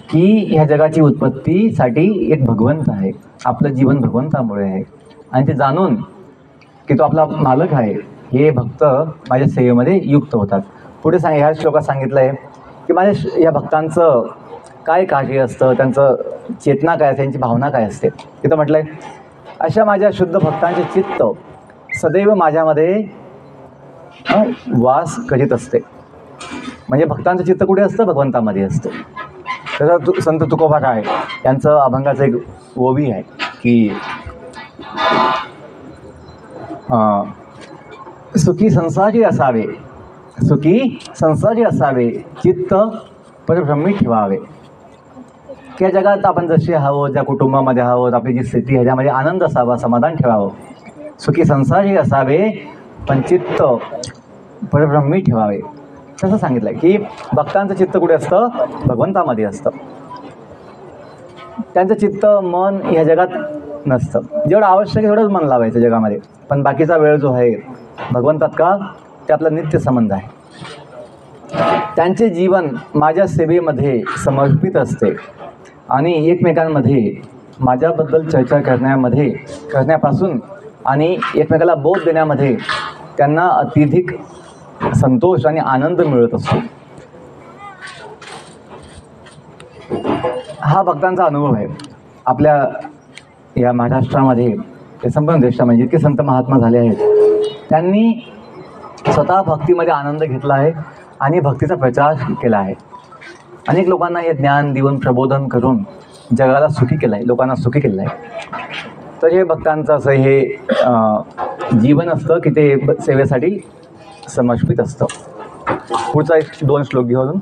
की ह्या जगाची उत्पत्तीसाठी एक भगवंत आहे, आपलं जीवन भगवंतामुळे आहे, आणि ते जाणून की तो आपला मालक आहे, हे भक्त माझ्या सेवेमध्ये युक्त होतात. पुढे ह्या श्लोकात सांगितलं आहे की माझ्या या भक्तांचं काय कार्य असतं, त्यांचं चेतना काय असते, त्यांची भावना काय असते. तिथं म्हटलं आहे, अशा माझ्या शुद्ध भक्तांचे चित्त सदैव माझ्यामध्ये वास करीत असते. म्हणजे भक्तांचं चित्त कुठे असतं? भगवंतामध्ये असतं. तसं संत तुकोबा राय यांचं अभंगाचं एक ओवी आहे की सुखी संसारी असावे, सुखी संसारी असावे, चित्त परब्रह्मी ठेवावे. की या जगात आपण जसे आहोत, ज्या कुटुंबामध्ये आहोत, आपली जी स्थिती आहे त्यामध्ये आनंद असावा, समाधान ठेवावं. सुखी संसारी असावे, पण चित्त परब्रह्मी ठेवावे. तसं सांगितलं आहे की भक्तांचं चित्त कुठे असतं? भगवंतामध्ये असतं. त्यांचं चित्त, मन ह्या जगात नसतं. जेवढं आवश्यक आहे तेवढंच मन लावायचं जगामध्ये, पण बाकीचा वेळ जो आहे भगवंतात का, ते आपला नित्य संबंध आहे. त्यांचे जीवन माझ्या सेवेमध्ये समर्पित असते आणि एकमेकांमध्ये माझ्याबद्दल चर्चा करण्यापासून आणि एकमेकाला बोध देण्यामध्ये त्यांना अत्यधिक संतोष आणि आनंद मिळत असतो. हा भक्तांचा अनुभव आहे. आपल्या या महाराष्ट्रामध्ये, ते संपूर्ण देशामध्ये जितके संत महात्मा झाले आहेत, त्यांनी स्वतः भक्तीमध्ये आनंद घेतला आहे आणि भक्तीचा प्रचार केला आहे. अनेक लोकांना हे ज्ञान देऊन, प्रबोधन करून जगाला सुखी केलं आहे, लोकांना सुखी केलं आहे. तर हे भक्तांचं असं हे जीवन असतं की ते सेवेसाठी समर्पित असतं. पुढचा एक 2 श्लोक घेऊ अजून.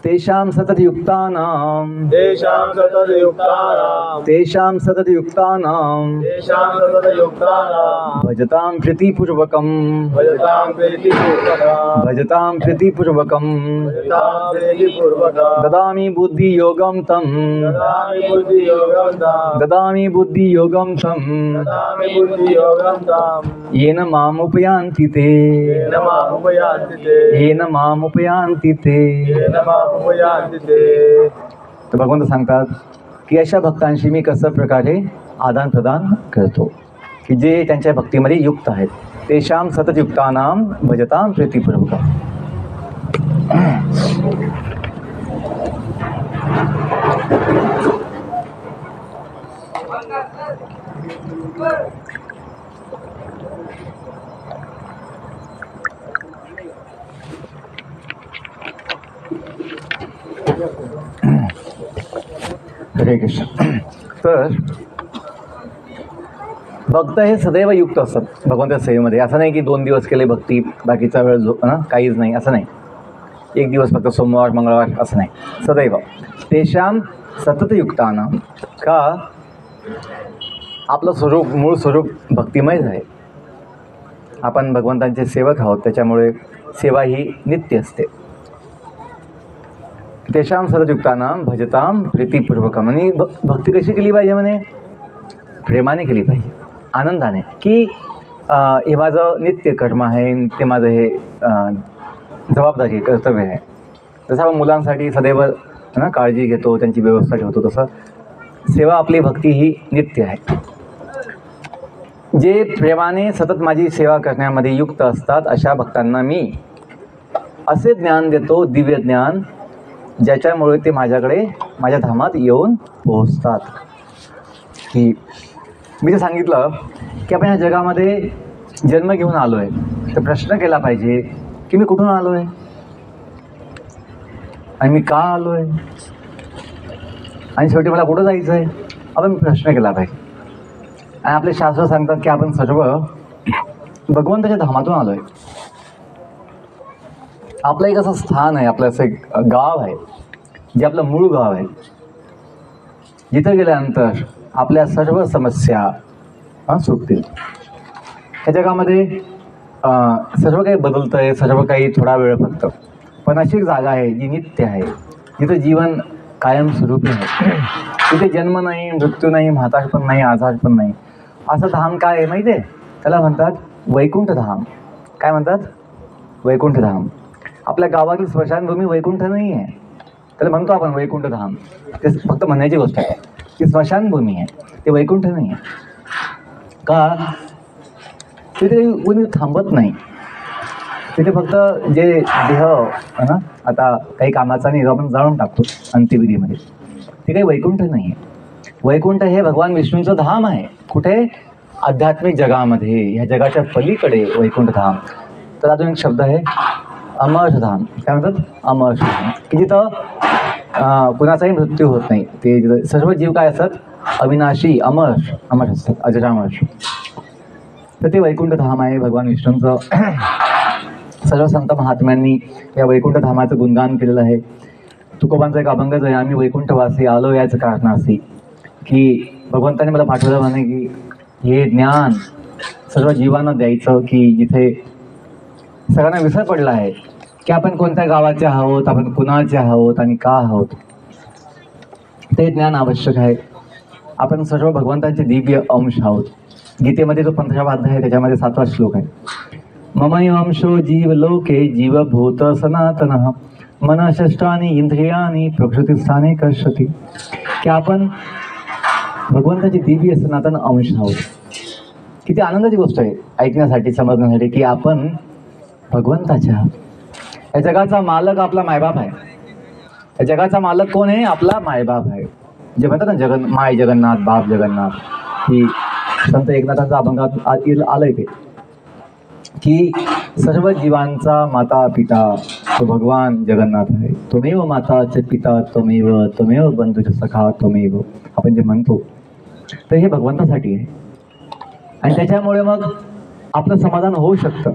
तेषां सततयुक्तानां, तेषां सततयुक्तानां, तेषां सततयुक्तानां, तेषां सततयुक्तानां, भजतां प्रीतिपूर्वकं, भजतां प्रीतिपूर्वकं, भजतां प्रीतिपूर्वकं, भजतां प्रीतिपूर्वकं, ददामि बुद्धियोगं तं, ददामि बुद्धियोगं तं, ददामि बुद्धियोगं तं, ददामि बुद्धियोगं तं, येन मामुपयान्ति ते, येन मामुपयान्ति ते, येन मामुपयान्ति ते. येन मामुपयान्ति ते. तर भगवंत सांगतात की अशा भक्तांशी मी कसं प्रकारे आदान प्रदान करतो की जे त्यांच्या भक्तीमध्ये युक्त आहेत. तेषां सततयुक्तानां भजतां प्रीतिपूर्वकं. हरे कृष्ण. तर भक्त हे सदैव युक्त असतात भगवंताच्या सेवेमध्ये. असं नाही की 2 दिवस केले भक्ती, बाकीचा वेळ काहीच नाही, असं नाही. 1 दिवस फक्त सोमवार मंगळवार असं नाही. सदैव तेषां सततयुक्तानां, का आपलं स्वरूप, मूळ स्वरूप भक्तिमयच आहे. आपण भगवंतांचे सेवक आहोत, त्याच्यामुळे सेवा ही नित्य असते. तेषां सततयुक्तानां भजतां प्रीतिपूर्वकम्. आणि भक्ती कशी केली पाहिजे म्हणे? प्रेमाने केली पाहिजे, आनंदाने, की हे माझं नित्य कर्म आहे, ते माझं हे जबाबदारी, कर्तव्य आहे. जसं आपण मुलांसाठी सदैव काळजी घेतो, त्यांची व्यवस्था ठेवतो, तसं सेवा आपली भक्ती ही नित्य आहे. जे प्रेमाने सतत माझी सेवा करण्यामध्ये युक्त असतात अशा भक्तांना मी असे ज्ञान देतो, दिव्य ज्ञान, ज्याच्यामुळे ते माझ्याकडे, माझ्या धामात येऊन पोहोचतात. की मी जे सांगितलं की आपण ह्या जगामध्ये जन्म घेऊन आलो आहे, तर प्रश्न केला पाहिजे की मी कुठून आलो आहे आणि मी का आलो आहे आणि शेवटी मला कुठं जायचं आहे, आपण प्रश्न केला पाहिजे. आणि आपले शास्त्र सांगतात की आपण सर्व भगवंताच्या धामातून आलो आहे. आपलं एक असं स्थान आहे, आपलं असं एक गाव आहे, जे आपलं मूळ गाव आहे, जिथं गेल्यानंतर आपल्या सर्व समस्या सुटतील. ह्या जगामध्ये सर्व काही बदलतं आहे, सर्व काही थोडा वेळ फक्त, पण अशी एक जागा आहे जी नित्य आहे, जिथं जीवन कायमस्वरूपी आहे. तिथे जन्म नाही, मृत्यू नाही, म्हातारपण नाही, आजार पण नाही. असं धाम काय आहे माहिती आहे? त्याला म्हणतात वैकुंठ धाम. काय म्हणतात? वैकुंठ धाम. आपल्या गावातील स्मशानभूमी वैकुंठ नाही आहे, त्याला म्हणतो आपण वैकुंठ धाम. ते फक्त म्हणण्याची गोष्ट आहे. ती स्मशानभूमी आहे, ते वैकुंठ नाही आहे. का? तिथे कोणी थांबत नाही. तिथे फक्त जे देह ना आता काही कामाचा नाही, आपण जाळून टाकतो अंत्यविधीमध्ये, ते काही वैकुंठ नाही आहे. वैकुंठ हे भगवान विष्णूंचं धाम आहे. कुठे? आध्यात्मिक जगामध्ये, ह्या जगाच्या पलीकडे वैकुंठ धाम. तर अजून एक शब्द आहे अमरधाम. काय म्हणतात? अमरधाम, की जिथं कुणाचाही मृत्यू होत नाही. ते जिथं सर्व जीव काय असतात? अविनाशी, अमर असतात, अजरामर. तर ते वैकुंठ धाम आहे भगवान विष्णूंचं. सर्व संत महात्म्यांनी या वैकुंठ धामाचं गुणगान केलेलं आहे. तुकोबांचा एक अभंगच आहे, आम्ही वैकुंठवासी आलो याचं कारण असे की भगवंताने मला पाठवलं म्हणे की हे ज्ञान सर्व जीवांना द्यायचं, की जिथे सगळ्यांना विसर पडला आहे की आपण कोणत्या गावाचे आहोत, आपण कुणाचे आहोत आणि का आहोत. ते ज्ञान आवश्यक आहे. आपण सर्व भगवंतांचे दिव्य अंश आहोत. गीतेमध्ये जो 15वा अध्याय आहे त्याच्यामध्ये 7वा श्लोक आहे, ममय अंशो जीव लोके जीवभूत सनातनः मन षष्ठानि इंद्रियानि प्रकृतिस्थाने कर्षति. की आपण भगवंताचे दिव्य सनातन अंश आहोत. किती आनंदाची गोष्ट आहे ऐकण्यासाठी, समजण्यासाठी, की आपण भगवंताच्या, या जगाचा मालक आपला मायबाप आहे. या जगाचा मालक कोण आहे? आपला मायबाप आहे. जे म्हणतात ना माय जगन्नाथ, बाप जगन्नाथ, की संत एकनाथांचा अभंगात आलंय ते, की सर्व जीवांचा माता पिता तो भगवान जगन्नाथ आहे. त्वमेव माता च पिता त्वमेव बंधुच सखा त्वमेव. आपण जे म्हणतो तर हे भगवंतासाठी आहे. आणि त्याच्यामुळे मग आपलं समाधान होऊ शकतं.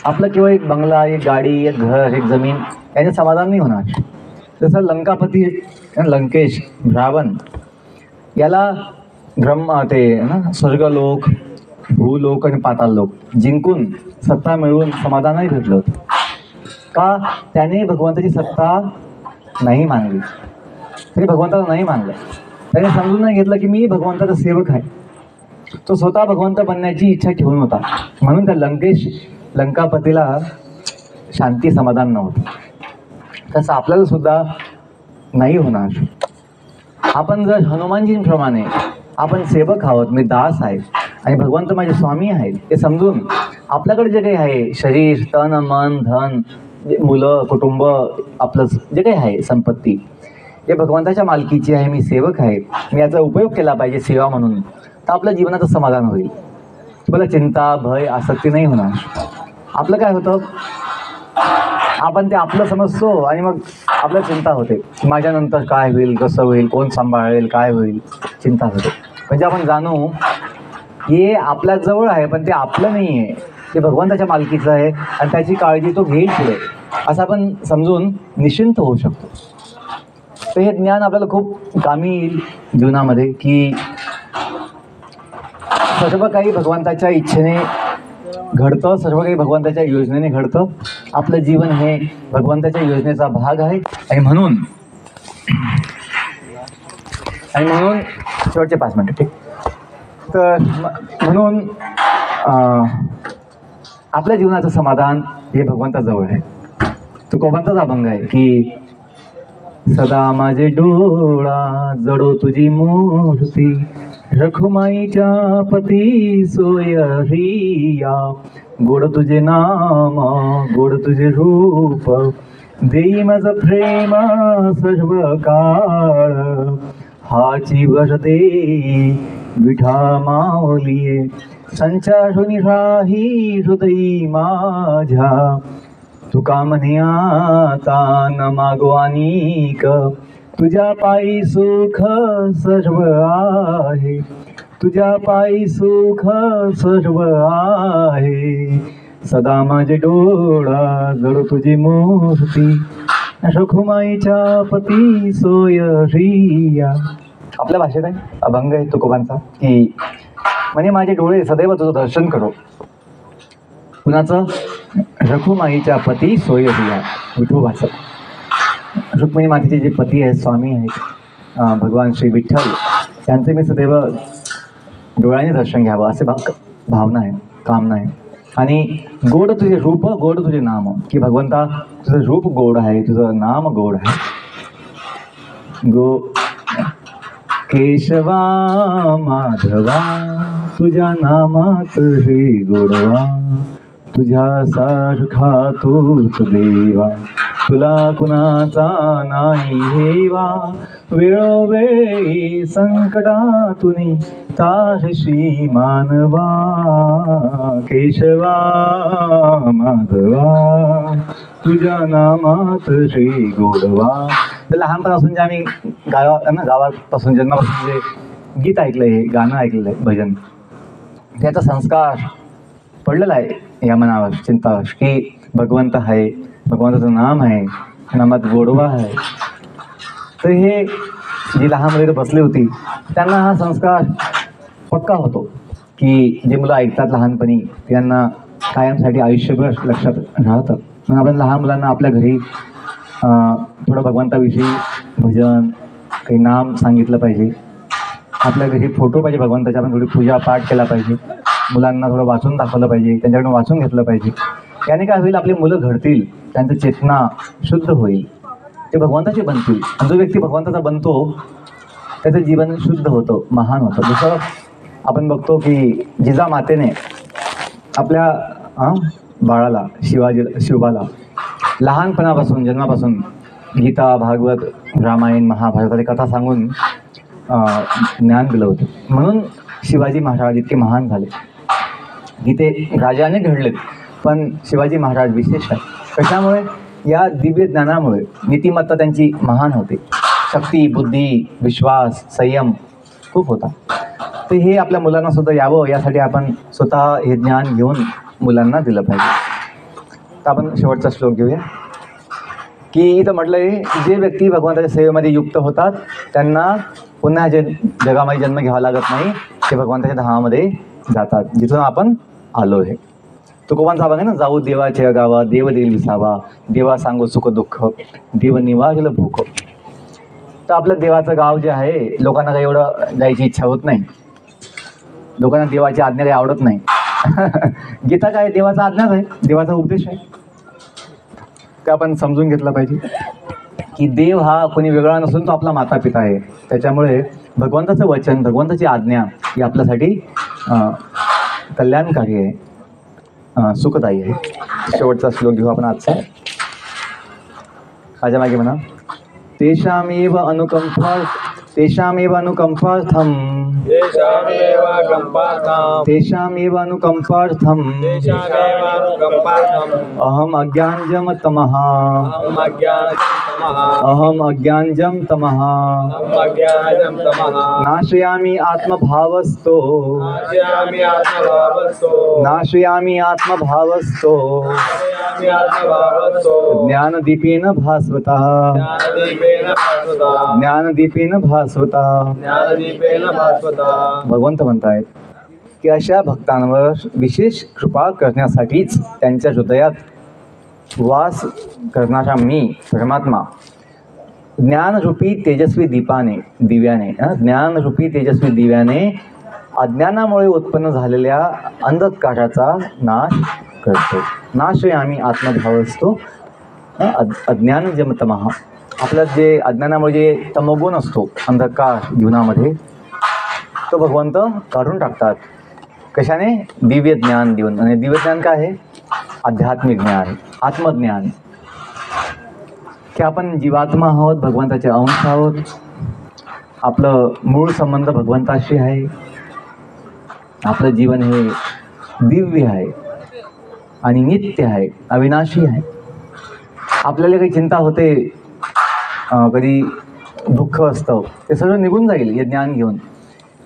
आपलं केवळ एक बंगला, एक गाडी, एक घर, एक जमीन याने समाधान नाही होणार. जसं लंकापती लंकेश, रावण, याला ते स्वर्गलोक, भूलोक आणि पाताळलोक जिंकून सत्ता मिळवून समाधान नाही भेटलं होतं. का? त्याने भगवंताची सत्ता नाही मानली. तरी भगवंताला नाही मानलं. त्याने समजून नाही घेतलं की मी भगवंताचा सेवक आहे. तो स्वतः भगवंत बनण्याची इच्छा ठेवून होता. म्हणून त्या लंकापतीला शांती, समाधान नव्हतं. तसं आपल्याला सुद्धा नाही होणार. आपण जर हनुमानजींप्रमाणे आपण सेवक आहोत, मी दास आहे आणि भगवंत माझे स्वामी आहेत हे समजून आपल्याकडे जे काही आहे, शरीर, तन, मन, धन, मुलं, कुटुंब, आपलं जे काही आहे संपत्ती, हे भगवंताच्या मालकीची आहे, मी सेवक आहे, मी याचा उपयोग केला पाहिजे सेवा म्हणून, तर आपल्या जीवनाचं समाधान होईल. तुम्हाला चिंता, भय, आसक्ती नाही होणार. आपलं काय होतं? आपण ते आपलं समजतो आणि मग आपल्याला चिंता होते माझ्यानंतर काय होईल, कसं होईल, कोण सांभाळेल, काय होईल, चिंता होते. म्हणजे आपण जाणू हे आपल्या जवळ आहे पण ते आपलं नाही आहे, ते भगवंताच्या मालकीचं आहे आणि त्याची काळजी तो घेईल पुढे, असं आपण समजून निश्चिंत होऊ शकतो. तर हे ज्ञान आपल्याला खूप कामी येईल जीवनामध्ये, की सर्व काही भगवंताच्या इच्छेने घडतं, सर्व काही भगवंताच्या योजनेने घडतं. आपलं जीवन हे भगवंताच्या योजनेचा भाग आहे आणि म्हणून शेवटचे 5 मिनिटं ठीक. तर म्हणून आपल्या जीवनाचं समाधान हे भगवंताजवळ आहे. तो कोणताच अभंग आहे की सदा माझे डोळा जडो तुझी मूर्ती, रखुमाईच्या पती सोय रिया, गोड तुझे नाम गोड तुझे रूप, देई माझ प्रेम सर्व काळ, हाची वरते विठा माऊलिये, संचारुनी राही हृदयी माझ्या, तुका म्हणे आता न मागो अनिक, तुझ्या पायी सुख सर्व आहे, तुझ्या पायी सुख सर्व आहे, सदा माझे डोळा जडो तुझी मूर्ती, रखुमाईच्या पती सोय रिया. आपल्या भाषेत आहे अभंग आहे तुकोबांचा की म्हणे माझे डोळे सदैव तुझं दर्शन करो, कुणाचं? रखुमाईच्या पती सोय रिया, विठोबाचं. रुक्मिणी मातेचे जे पती आहेत, स्वामी आहेत भगवान श्री विठ्ठल, त्यांचे मी सदैव डोळ्याने दर्शन घ्यावं असे भावना आहे, कामना आहे. आणि गोड तुझे रूप गोड तुझे नाम, की भगवंता तुझं रूप गोड आहे, तुझं नाम गोड आहे. केशवा माधवा तुझ्या नामात हे गोडवा, तुझ्यासारखा तूच देवा, तुला कुणाचा नाही हेवा, वेळोवेळी संकटातुनी तारशी मानवा, केशवा माधवा तुझ्या नामात श्री गोडवा. तर लहानपणापासून जे आम्ही गावापासून जन्मापासून जे गीत ऐकलं आहे, गाणं ऐकलेलं आहे, भजन, त्याचा संस्कार पडलेला आहे या मनावर, चिंतावर, की भगवंत आहे, भगवंताचं नाम आहे, नामात गोडवा आहे. तर हे जी लहान मुलं बसली होती त्यांना हा संस्कार पक्का होतो, की जे मुलं ऐकतात लहानपणी त्यांना कायमसाठी आयुष्यभर लक्षात राहतं. म्हणून आपण लहान मुलांना आपल्या घरी थोडं भगवंताविषयी भजन, काही नाम सांगितलं पाहिजे. आपल्या घरी फोटो पाहिजे भगवंताच्या, आपण थोडी पूजा पाठ केला पाहिजे. मुलांना थोडं वाचून दाखवलं पाहिजे, त्यांच्याकडून वाचून घेतलं पाहिजे. याने काय होईल, आपली मुलं घडतील, त्यांचं चेतना शुद्ध होईल, ते भगवंताचे बनतील. आणि जो व्यक्ती भगवंताचा बनतो त्याचं जीवन शुद्ध होतं, महान होतं. दुसरं आपण बघतो की जिजामातेने आपल्या बाळाला शिवबाला लहानपणापासून जन्मापासून गीता, भागवत, रामायण, महाभारताची कथा सांगून ज्ञान दिलं होतं. म्हणून शिवाजी महाराज इतके महान झाले. गीते राजाने घडलेत पण शिवाजी महाराज विशेष आहे. कशामुळे? या दिव्य ज्ञानामुळे. नीतिमत्ता त्यांची महान होते, शक्ती, बुद्धी, विश्वास, संयम खूप होता. तर हे आपल्या मुलांना सुद्धा यावं यासाठी आपण स्वतः हे ज्ञान घेऊन मुलांना दिलं पाहिजे. तर आपण शेवटचा श्लोक घेऊया की इथं म्हटलं आहे, जे व्यक्ती भगवंताच्या सेवेमध्ये युक्त होतात त्यांना पुन्हा जगामध्ये जन्म घ्यावा लागत नाही, ते भगवंताच्या धामामध्ये जातात जिथून आपण आलो आहे. तो कोणाचा भाग आहे ना, जाऊ देवाच्या गावा, देव देईल विसावा, देवा सांगू सुख दुःख, देव निवारेल भूक. तर आपलं देवाचं गाव जे आहे, लोकांना काही एवढं जायची इच्छा होत नाही, लोकांना देवाची आज्ञा काही आवडत नाही. गीता काय देवाचा आज्ञाच आहे, देवाचा उपदेश आहे. ते आपण समजून घेतलं पाहिजे की देव हा कोणी वेगळा नसून तो आपला माता पिता आहे. त्याच्यामुळे भगवंताचं वचन, भगवंताची आज्ञा ही आपल्यासाठी कल्याणकारी आहे, सुखदायी आहे. शेवटचा श्लोक घेऊ आपण आजचा. माझ्या मागे म्हणा, तेषामेव अनुकंपा तेषामेवानुकम्पार्थं तेषामेवानुकम्पार्थं तेषामेवानुकम्पार्थं तेषामेवानुकम्पार्थं अहम् अज्ञानजं तमः अहम् अज्ञानजं तमः नाशयामि आत्मभावस्तो नाशयामि आत्मभावस्तो नाशयामि आत्मभावस्तो ज्ञानदीपेन भास्वतः ज्ञानदीपेन भास्वतः भगवंत म्हणतायत की अशा भक्तांवर विशेष कृपा करण्यासाठीच त्यांच्या हृदयात वास करणारा मी परमात्मा ज्ञानरूपी तेजस्वी दिव्याने ज्ञानरूपी तेजस्वी दिव्याने अज्ञानामुळे उत्पन्न झालेल्या अंधकाराचा नाश करतो. नाशयामी आत्मभाव असतो अज्ञान जमतमः. आपल्यात जे अज्ञानामुळे जे तमोगुण असतो अंधकार जीवनामध्ये तो भगवंत काढून टाकतात. कशाने? दिव्य ज्ञान देऊन. आणि दिव्य ज्ञान काय आहे? आध्यात्मिक ज्ञान, आत्मज्ञान, की आपण जीवात्मा आहोत, भगवंताचे अंश आहोत, आपलं मूळ संबंध भगवंताशी आहे, आपलं जीवन हे दिव्य आहे आणि नित्य आहे, अविनाशी आहे. आपल्याला काही चिंता होते, कधी दुःख असतं, ते सगळं निघून जाईल हे ज्ञान घेऊन,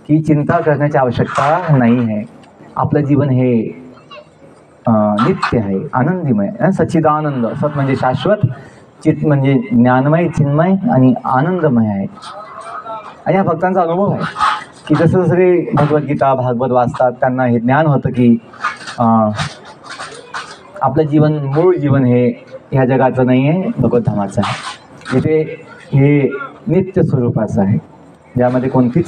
की चिंता करण्याची आवश्यकता नाही आहे. आपलं जीवन हे नित्य आहे, आनंदीमय, सच्चिदानंद. सत म्हणजे शाश्वत, चित म्हणजे ज्ञानमय, चिन्मय आणि आनंदमय आहे. आणि हा भक्तांचा अनुभव आहे की जसं जसं ते भगवद्गीता भागवत वाचतात त्यांना हे ज्ञान होतं की आपलं जीवन, मूळ जीवन हे ह्या जगाचं नाही आहे, भगवद्धामाचं आहे. इथे हे नित्य स्वरूपाचं आहे, ज्यामध्ये कोणतीच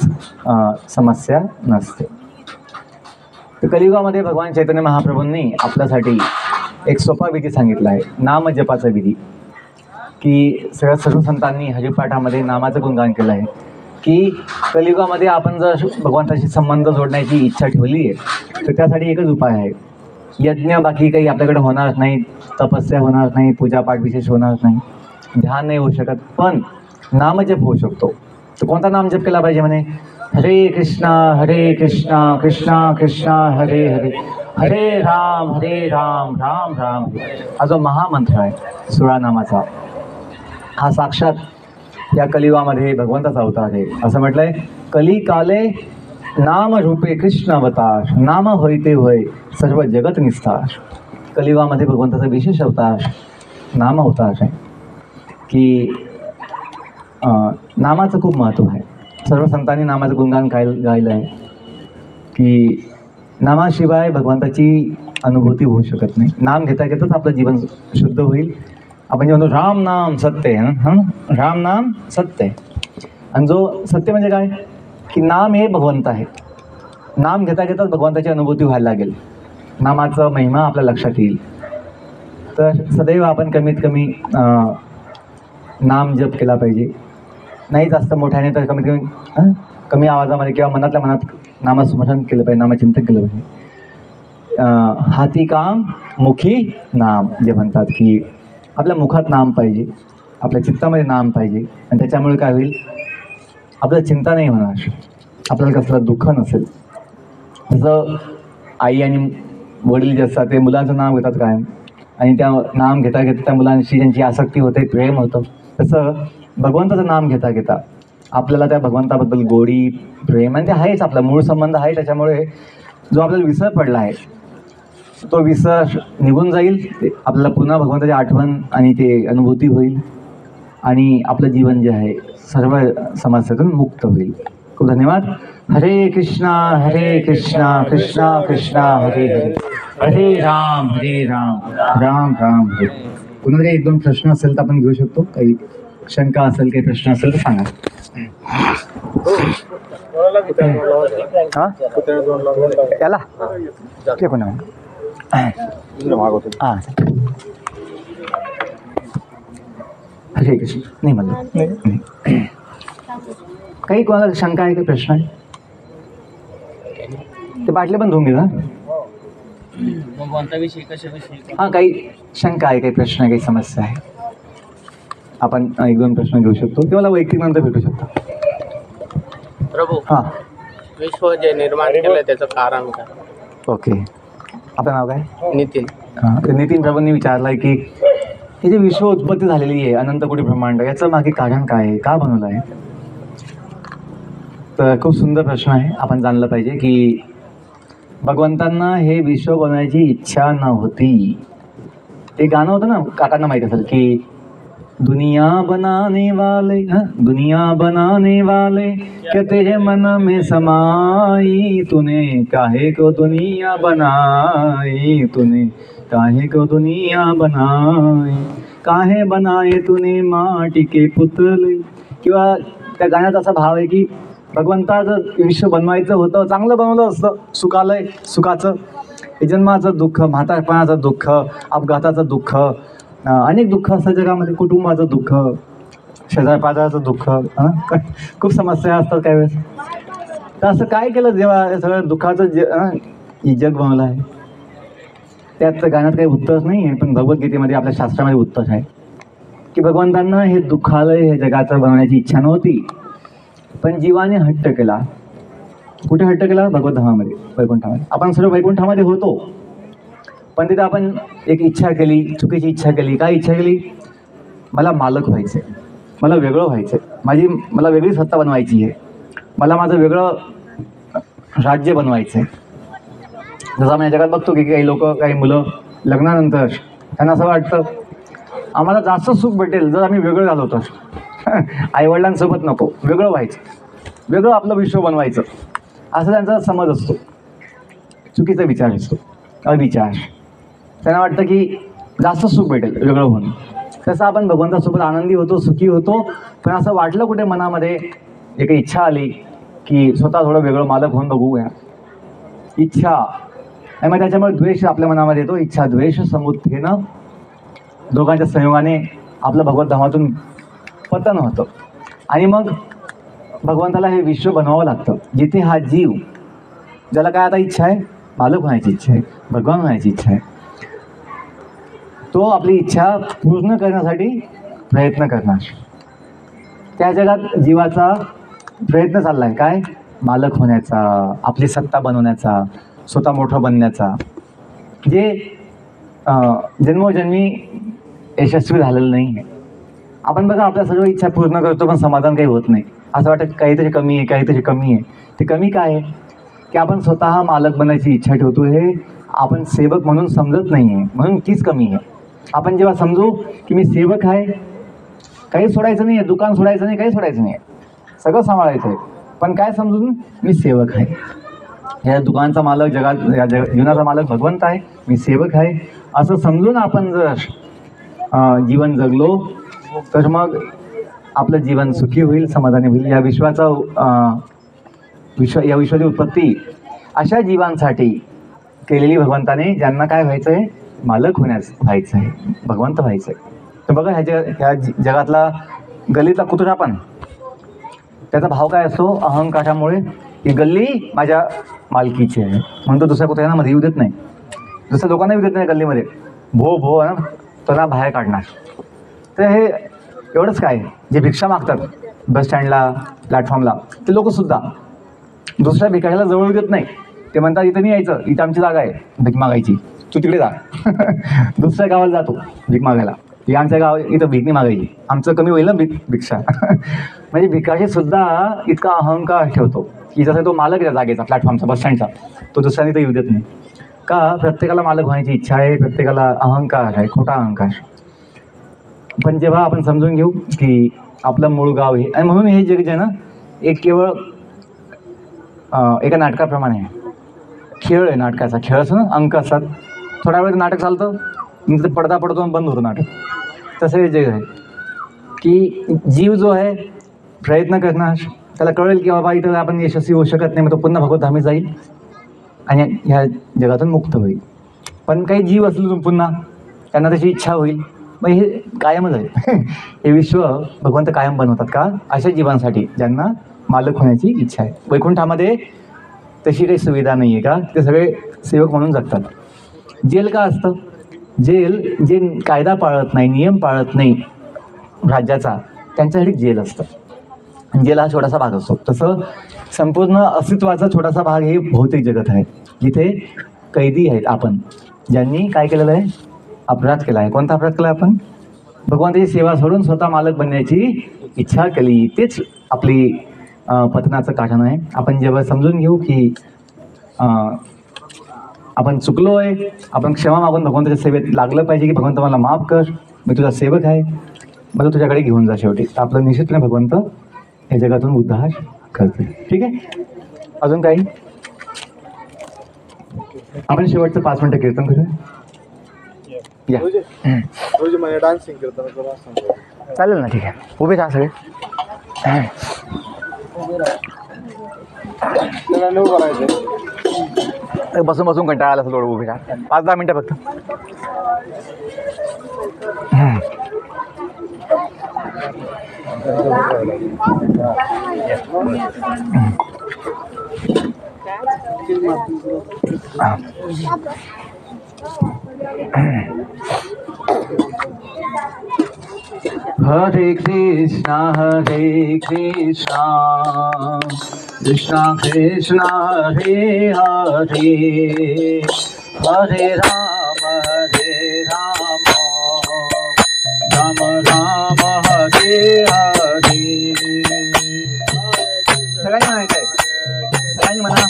समस्या नसते. तर कलियुगामध्ये भगवान चैतन्य महाप्रभूंनी आपल्यासाठी एक सोपा विधी सांगितला आहे, नामजपाचा विधी, की सगळ्या सर्व संतांनी हरिपाठामध्ये नामाचं गुणगान केलं आहे. की कलियुगामध्ये आपण जर भगवंताशी संबंध जोडण्याची इच्छा ठेवली आहे तर त्यासाठी एकच उपाय आहे. यज्ञ बाकी काही आपल्याकडे होणार नाही, तपस्या होणार नाही, पूजापाठ विशेष होणार नाही, ध्यान नाही होऊ शकत, पण नामजप होऊ शकतो. तर कोणता नामजप केला पाहिजे? म्हणे हरे कृष्णा कृष्णा कृष्णा हरे हरे, हरे राम राम राम हरे. हा जो महामंत्र आहे 16 नामाचा, हा साक्षात या कलियुगामध्ये भगवंताचा अवतार आहे. असं म्हटलंय, कलिकाले नाम रूपे कृष्ण अवतार, नाम होय ते होय सर्व जगत निस्तार. कलियुगामध्ये भगवंताचा विशेष अवतार नाम अवतार आहे, की नामाचं खूप महत्त्व आहे. सर्व संतांनी नामाचं गुणगान गायलं आहे की नामाशिवाय भगवंताची अनुभूती होऊ शकत नाही. नाम घेता घेताच आपलं जीवन शुद्ध होईल. आपण जे म्हणतो राम नाम सत्य आहे, राम नाम सत्य आहे. आणि जो सत्य म्हणजे काय? की नाम हे भगवंत आहे. नाम घेता घेताच भगवंताची अनुभूती व्हायला लागेल, नामाचा महिमा आपल्या लक्षात येईल. तर सदैव आपण कमीत कमी नाम जप केला पाहिजे. नाही जास्त मोठ्याने तर कमीत कमी कमी आवाजामध्ये किंवा मनातल्या मनात नामस्मरण केलं पाहिजे, नामचिंतन केलं पाहिजे. हाती काम मुखी नाम जे म्हणतात, की आपल्या मुखात नाम पाहिजे, आपल्या चित्तामध्ये नाम पाहिजे. आणि त्याच्यामुळे काय होईल? आपल्याला चिंता नाही होणार, आपल्याला कसलं दुःख नसेल. जसं आई आणि वडील जे असतात ते मुलांचं नाव घेतात कायम, आणि त्या नाम घेता घेता त्या मुलांशी ज्यांची आसक्ती होते, प्रेम होतं, तसं भगवंताचं नाम घेता घेता आपल्याला त्या भगवंताबद्दल गोडी, प्रेम, आणि ते आहेच, आपला मूळ संबंध आहे. त्याच्यामुळे जो आपल्याला विसर पडला आहे तो विसर निघून जाईल. आपल्याला पुन्हा भगवंताची आठवण आणि ते अनुभूती होईल, आणि आपलं जीवन जे आहे सर्व समस्यातून मुक्त होईल. खूप धन्यवाद. हरे कृष्णा कृष्णा कृष्णा हरे हरे, हरे राम राम राम हरे. पुन्हा काही 1-2 प्रश्न असेल तर आपण घेऊ शकतो. काही शंका असेल, काही प्रश्न असेल तर सांगा. त्याला ते कोणा हरे कृष्ण नाही म्हणलं. काही कोणाला शंका आहे, काही प्रश्न आहे? ते बाटले पण धुवून घे ना. हां, काही शंका आहे, काही प्रश्न आहे, काही समस्या आहे, आपण 1-2 प्रश्न घेऊ शकतो किंवा वैयक्तिक नंतर भेटू शकतो. प्रभू हां विश्व जे निर्माण केलं त्याचं कारण काय? ओके. आपलं नाव काय? नितीन. हां, तर नितीन प्रभूंनी विचारलं आहे की हे जे विश्व उत्पत्ती झालेली आहे अनंत कोटी ब्रह्मांड, याचं मागे कारण काय आहे, का बनवलं आहे? तर खूप सुंदर प्रश्न आहे. आपण जाणलं पाहिजे की भगवंतांना हे विश्व बनवायची इच्छा नव्हती. ते गाणं होतं ना, काकांना माहीत असेल की दुनिया बनाने वाले, दुनिया बनाने वाले क्या तेरे मन में समाई, तूने काहे को दुनिया बनाई, तूने काहे को दुनिया बनाई, काहे बनाए तूने माटी के पुतले. किंवा त्या गाण्याचा असा भाव आहे की भगवंताचं विश्व बनवायचं होतं, चांगलं बनवलं असतं, सुखालय सुखाचं, जन्माचं दुःख, म्हातारपणाचं दुःख, अपघाताचं दुःख, अनेक दुःख असतात जगामध्ये, कुटुंबाचं दुःख, शेजारपाजाराचं दुःख, खूप समस्या असतात काही वेळेस. तर असं काय केलं जेव्हा हे सगळं दुःखाचं हे जग बनवलं आहे? त्यात गाण्यात काही उत्तरच नाही आहे, पण भगवद्गीतेमध्ये आपल्या शास्त्रामध्ये उत्तर आहे की भगवंतांना हे दुःखालय हे जगाचं बनवण्याची इच्छा नव्हती, पण जीवाने हट्ट केला. कुठे हट्ट केला? भगवद्धामामध्ये, वैकुंठामध्ये. आपण सर्व वैकुंठामध्ये होतो, पण तिथे आपण एक इच्छा केली, चुकीची इच्छा केली. काय इच्छा केली? मला मालक व्हायचं आहे, मला वेगळं व्हायचं आहे, मला वेगळी सत्ता बनवायची आहे, मला माझं वेगळं राज्य बनवायचं आहे. जसं आपण या जगात बघतो की काही लोक, काही मुलं लग्नानंतर त्यांना असं वाटतं आम्हाला जास्त सुख भेटेल जर आम्ही वेगळं झालो तर. आईवडिलांसोबत नको, वेगळं व्हायचं, वेगळं आपलं विश्व बनवायचं, असं त्यांचा समज असतो. चुकीचा विचार असतो, अविचार. त्यांना वाटतं की जास्त सुख भेटेल वेगळं होऊन. तसं आपण भगवंतासोबत आनंदी होतो, सुखी होतो, पण असं वाटलं कुठे मनामध्ये एक इच्छा आली की स्वतः थोडं वेगळं मालक होऊन बघूया. इच्छा आणि मग त्याच्यामुळे द्वेष आपल्या मनामध्ये येतो. इच्छा द्वेष समुत्थेनं, दोघांच्या संयोगाने आपलं भगवद्धामातून पतन होतं. आणि मग भगवंताला हे विश्व बनवावं लागतं, जिथे हा जीव, ज्याला काय आता इच्छा आहे, मालक होण्याची इच्छा आहे, भगवान होण्याची इच्छा आहे, तो आपली इच्छा पूर्ण करण्यासाठी प्रयत्न करणार. त्या जगात जीवाचा प्रयत्न चालला आहे काय? मालक होण्याचा, आपली सत्ता बनवण्याचा, स्वतः मोठं बनण्याचा, जे जन्मोजन्मी यशस्वी झालेलं नाही आहे. आपण बघा आपल्या सर्व इच्छा पूर्ण करतो, पण समाधान काही होत नाही. असं वाटतं काहीतरी कमी आहे, काहीतरी कमी आहे. ते कमी काय आहे की आपण स्वतः मालक बनायची इच्छा ठेवतो, हे आपण सेवक म्हणून समजत नाही आहे, म्हणून तीच कमी आहे. आपण जेव्हा समजू की मी सेवक आहे, काही सोडायचं नाही आहे, दुकान सोडायचं नाही, काही सोडायचं नाही आहे, सगळं सांभाळायचं आहे, पण काय समजून मी सेवक आहे, या दुकानाचा मालक, या जीवनाचा मालक भगवंत आहे, मी सेवक आहे, असं समजून आपण जर जीवन जगलो तर मग आपलं जीवन सुखी होईल, समाधानी होईल. या विश्वाची उत्पत्ती अशा जीवांसाठी केलेली भगवंताने, ज्यांना काय व्हायचं आहे? मालक व्हायचं आहे, भगवंत व्हायचं आहे. तर बघा ह्या जगातला गल्लीतला कुत्रा पण, त्याचा भाव काय असतो? अहंकारामुळे ही गल्ली माझ्या मालकीची आहे म्हणतो, दुसऱ्या कुत्र्यांना मध्ये येऊ देत नाही, दुसऱ्या लोकांना येऊ देत नाही गल्लीमध्ये, भो भो ना त्यांना बाहेर काढणार. तर हे एवढंच काय, जे भिक्षा मागतात बस स्टँडला, प्लॅटफॉर्मला, ते लोकंसुद्धा दुसऱ्या भिकाऱ्याला जवळ देत नाही. ते म्हणतात इथं नाही यायचं, इथं आमची जागा आहे भीक मागायची, तू तिकडे जा. दुसऱ्या गावाला जातो भीक मागायला, ही आमच्या गाव इथं भीक नाही मागायची, आमचं कमी होईल ना भिक्षा. म्हणजे भिकारी सुद्धा इतका अहंकार ठेवतो की जसं तो मालक आहे जागेचा, प्लॅटफॉर्मचा, बस स्टँडचा, तो दुसऱ्याने तर येऊ देत नाही. का? प्रत्येकाला मालक होण्याची इच्छा आहे, प्रत्येकाला अहंकार आहे, खोटा अहंकार. पण जेव्हा आपण समजून घेऊ की आपलं मूळ गाव हे, आणि म्हणून हे जग जे आहे ना, एक केवळ एका नाटकाप्रमाणे आहे, खेळ आहे. नाटकाचा खेळ असतो ना, अंक असतात, थोडा वेळ नाटक चालतं, नंतर पडदा पडतो आणि बंद होतं नाटक. तसं हे जग आहे की जीव जो आहे प्रयत्न करणार, त्याला कळेल की बाबा इथं आपण यशस्वी होऊ शकत नाही, मग तो पुन्हा भगवद्धामी जाईल आणि ह्या जगातून मुक्त होईल. पण काही जीव असले पुन्हा त्यांना त्याची इच्छा होईल, मग हे कायमच आहे. हे विश्व भगवंत कायम बनवतात का? अशा जीवांसाठी ज्यांना मालक होण्याची इच्छा आहे. वैकुंठामध्ये तशी काही सुविधा नाही आहे का? ते सगळे सेवक म्हणून जगतात. जेल का असतं? जेल जे कायदा पाळत नाही, नियम पाळत नाही राज्याचा, त्यांच्यासाठी जेल असतं. गेला हा छोटासा भाग असतो. तसं संपूर्ण अस्तित्वाचा छोटासा भाग हे भौतिक जगत आहे, जिथे कैदी आहेत आपण, ज्यांनी काय केलेलं आहे, अपराध केला आहे. कोणता अपराध केला आपण? भगवंताची सेवा सोडून स्वतः मालक बनण्याची इच्छा केली. तेच आपली पतनाचं कारण आहे. आपण जेव्हा समजून घेऊ की आपण चुकलो आहे, आपण क्षमा मागून भगवंताच्या सेवेत लागलं पाहिजे, की भगवंत मला माफ कर, मी तुझा सेवक आहे, मला तुझ्याकडे घेऊन जा. शेवटी आपलं निश्चितपणे भगवंत या जगातून उद्धार करते. ठीक आहे, अजून काही? आपण शेवटचं 5 मिनिटं कीर्तन करूया. या डान्सिंग करताना चालेल ना, ठीक आहे. उभे राहा सगळे. बसून बसून कंटाळा आला थोडं, उभे राहा. 5-10 मिनिटं फक्त. हरे कृष्णा कृष्णा कृष्णा हरे हरे, हरे राम राम राम हरे हरे. सगळ्यांनी म्हणायचं आहे, सगळ्यांनी म्हणा.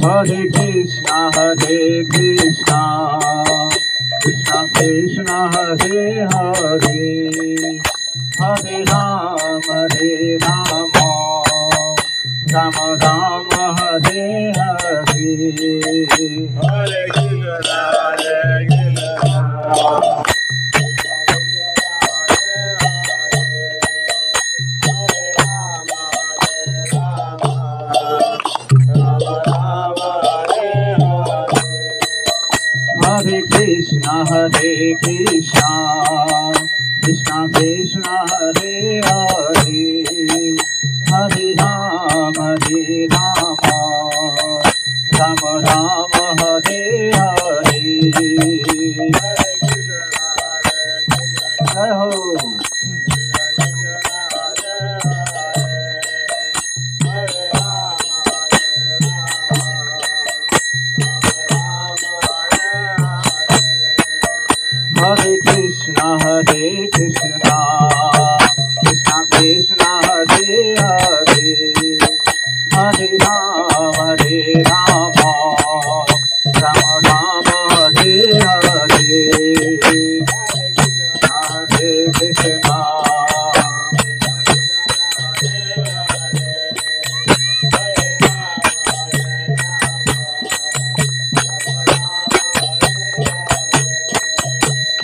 हरे कृष्णा कृष्णा कृष्णा हरे हरे, हरे राम राम राम हरे हरे. हरे Krishna Hare Krishna Krishna Krishna Hare Hare, Hare Ram Ram Ram Hare Hare. Jai Ho. Hare Krishna Krishna Krishna Hare Hare, Hare Ram Ram Ram Hare Hare.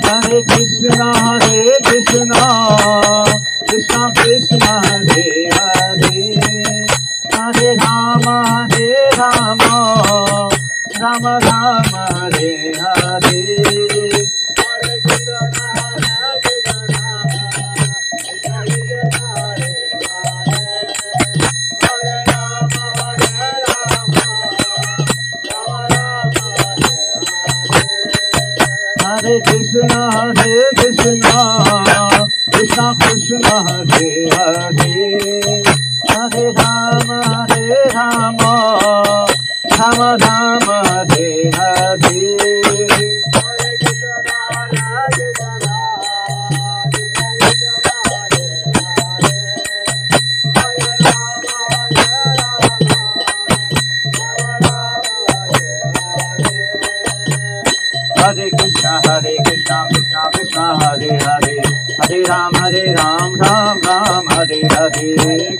Hare Krishna Hare Krishna Krishna Krishna Hare Hare, Hare Rama Rama Rama Hare Hare. Hare Krishna Krishna Krishna Hare Hare, Hare Rama Rama Rama Hare Hare. Hare Krishna Krishna Krishna Hare Hare, Hare Ram Ram Ram Hare Hare.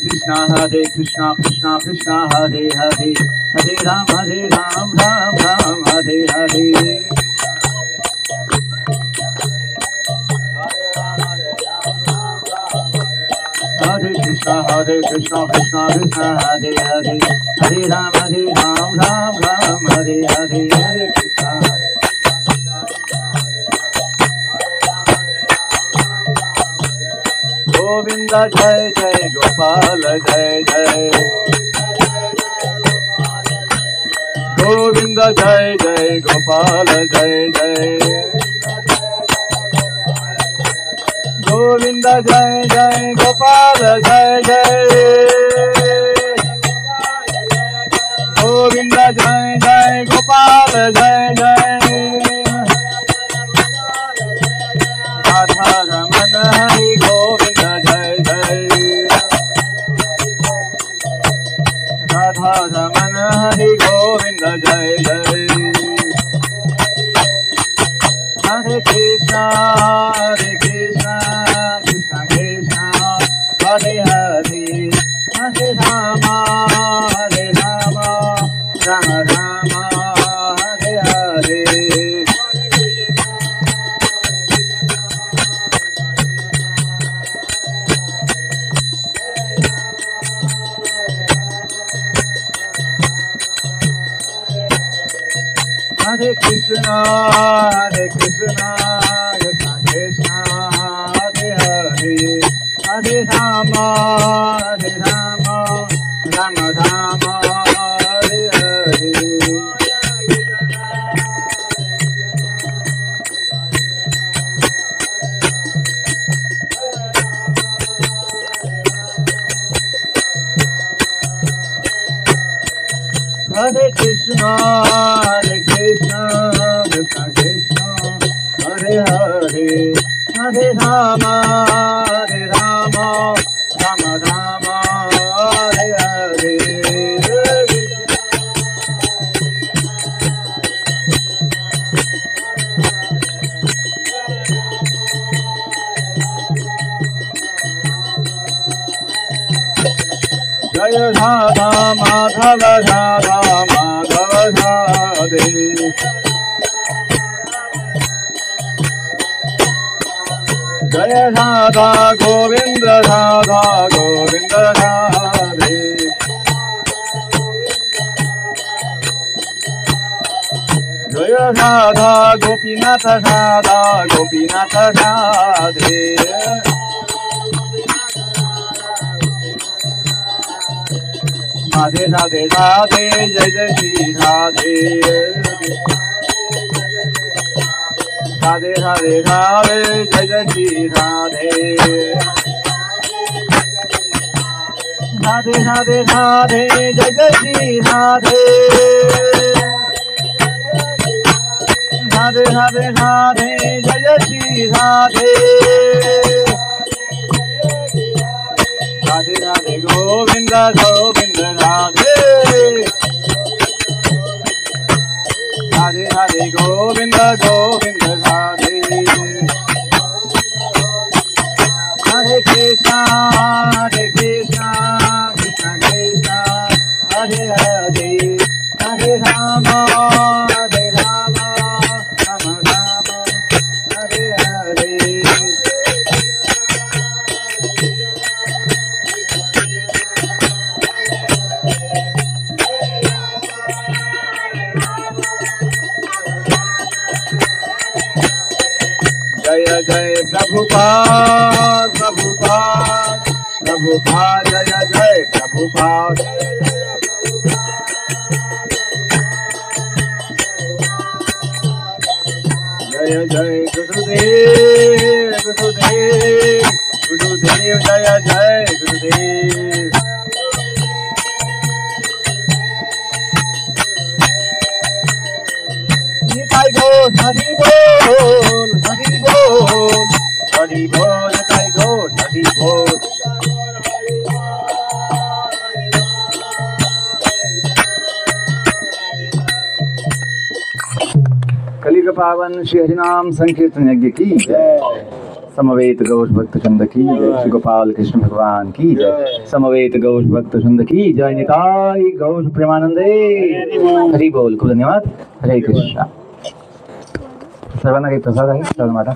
Krishna Hare Krishna Krishna Krishna Hare Hare, Hare Ram Ram Ram Hare Hare. Hare Krishna Krishna Krishna Hare Hare, Hare Ram Ram Ram Hare Hare. Hare Krishna Govind जय जय गोपाल जय जय गोविंद जय जय गोपाल जय जय गोविंद जय जय गोपाल जय जय गोविंद जय जय गोपाल जय जय राधा रमन हरि गोविंद जय जय राधा रमन हरि गोविंद जय जय हरे Krishna Krishna Krishna Hare Hare Hare Ram Ram Ram Hare Hare Hare Krishna Krishna Krishna Hare Hare Hare Rama Rama Rama Hare Hare Hare Krishna Krishna Krishna Hare Hare Hare Rama Rama Rama Hare Hare Jai Radha Madhava Radha Madhava Radhe Jai Radha Govinda Radha Govinda Radhe Jai Radha Gopinatha Radha Gopinatha Radhe Radhe Radhe Radhe Jai Jai Shri Radhe Radhe Radhe Radhe Jai Jai Shri Radhe Radhe Radhe Radhe Jai Jai Shri Radhe Radhe Radhe Radhe Jai Jai Shri Radhe Radhe Radhe Govinda Govinda Radhe Radhe Radhe Govinda Govinda Radhe Hare Krishna Krishna Krishna Hare Hare Hare Rama Rama Rama Hare Hare Jai Jai Prabhupada Prabhupada Prabhupada Jai Jai Prabhupada Jai Jai Gurudev Gurudev Gurudev Jai Jai Gurudev Nitai Gaur Hari Bol Hari Bol Hari Bol Nitai Gaur Hari Bol कलियुग पावन श्री हरिनाम संकीर्तन यज्ञ की जय समवेत गौश भक्त चंद की जय श्री गोपाल कृष्ण भगवान की जय समवेत गौश भक्त चंद की जय निताई गौश प्रेमानंदे हरि बोल खूप धन्यवाद हरे कृष्ण सर्वांना काही प्रसाद आहे सर्व माता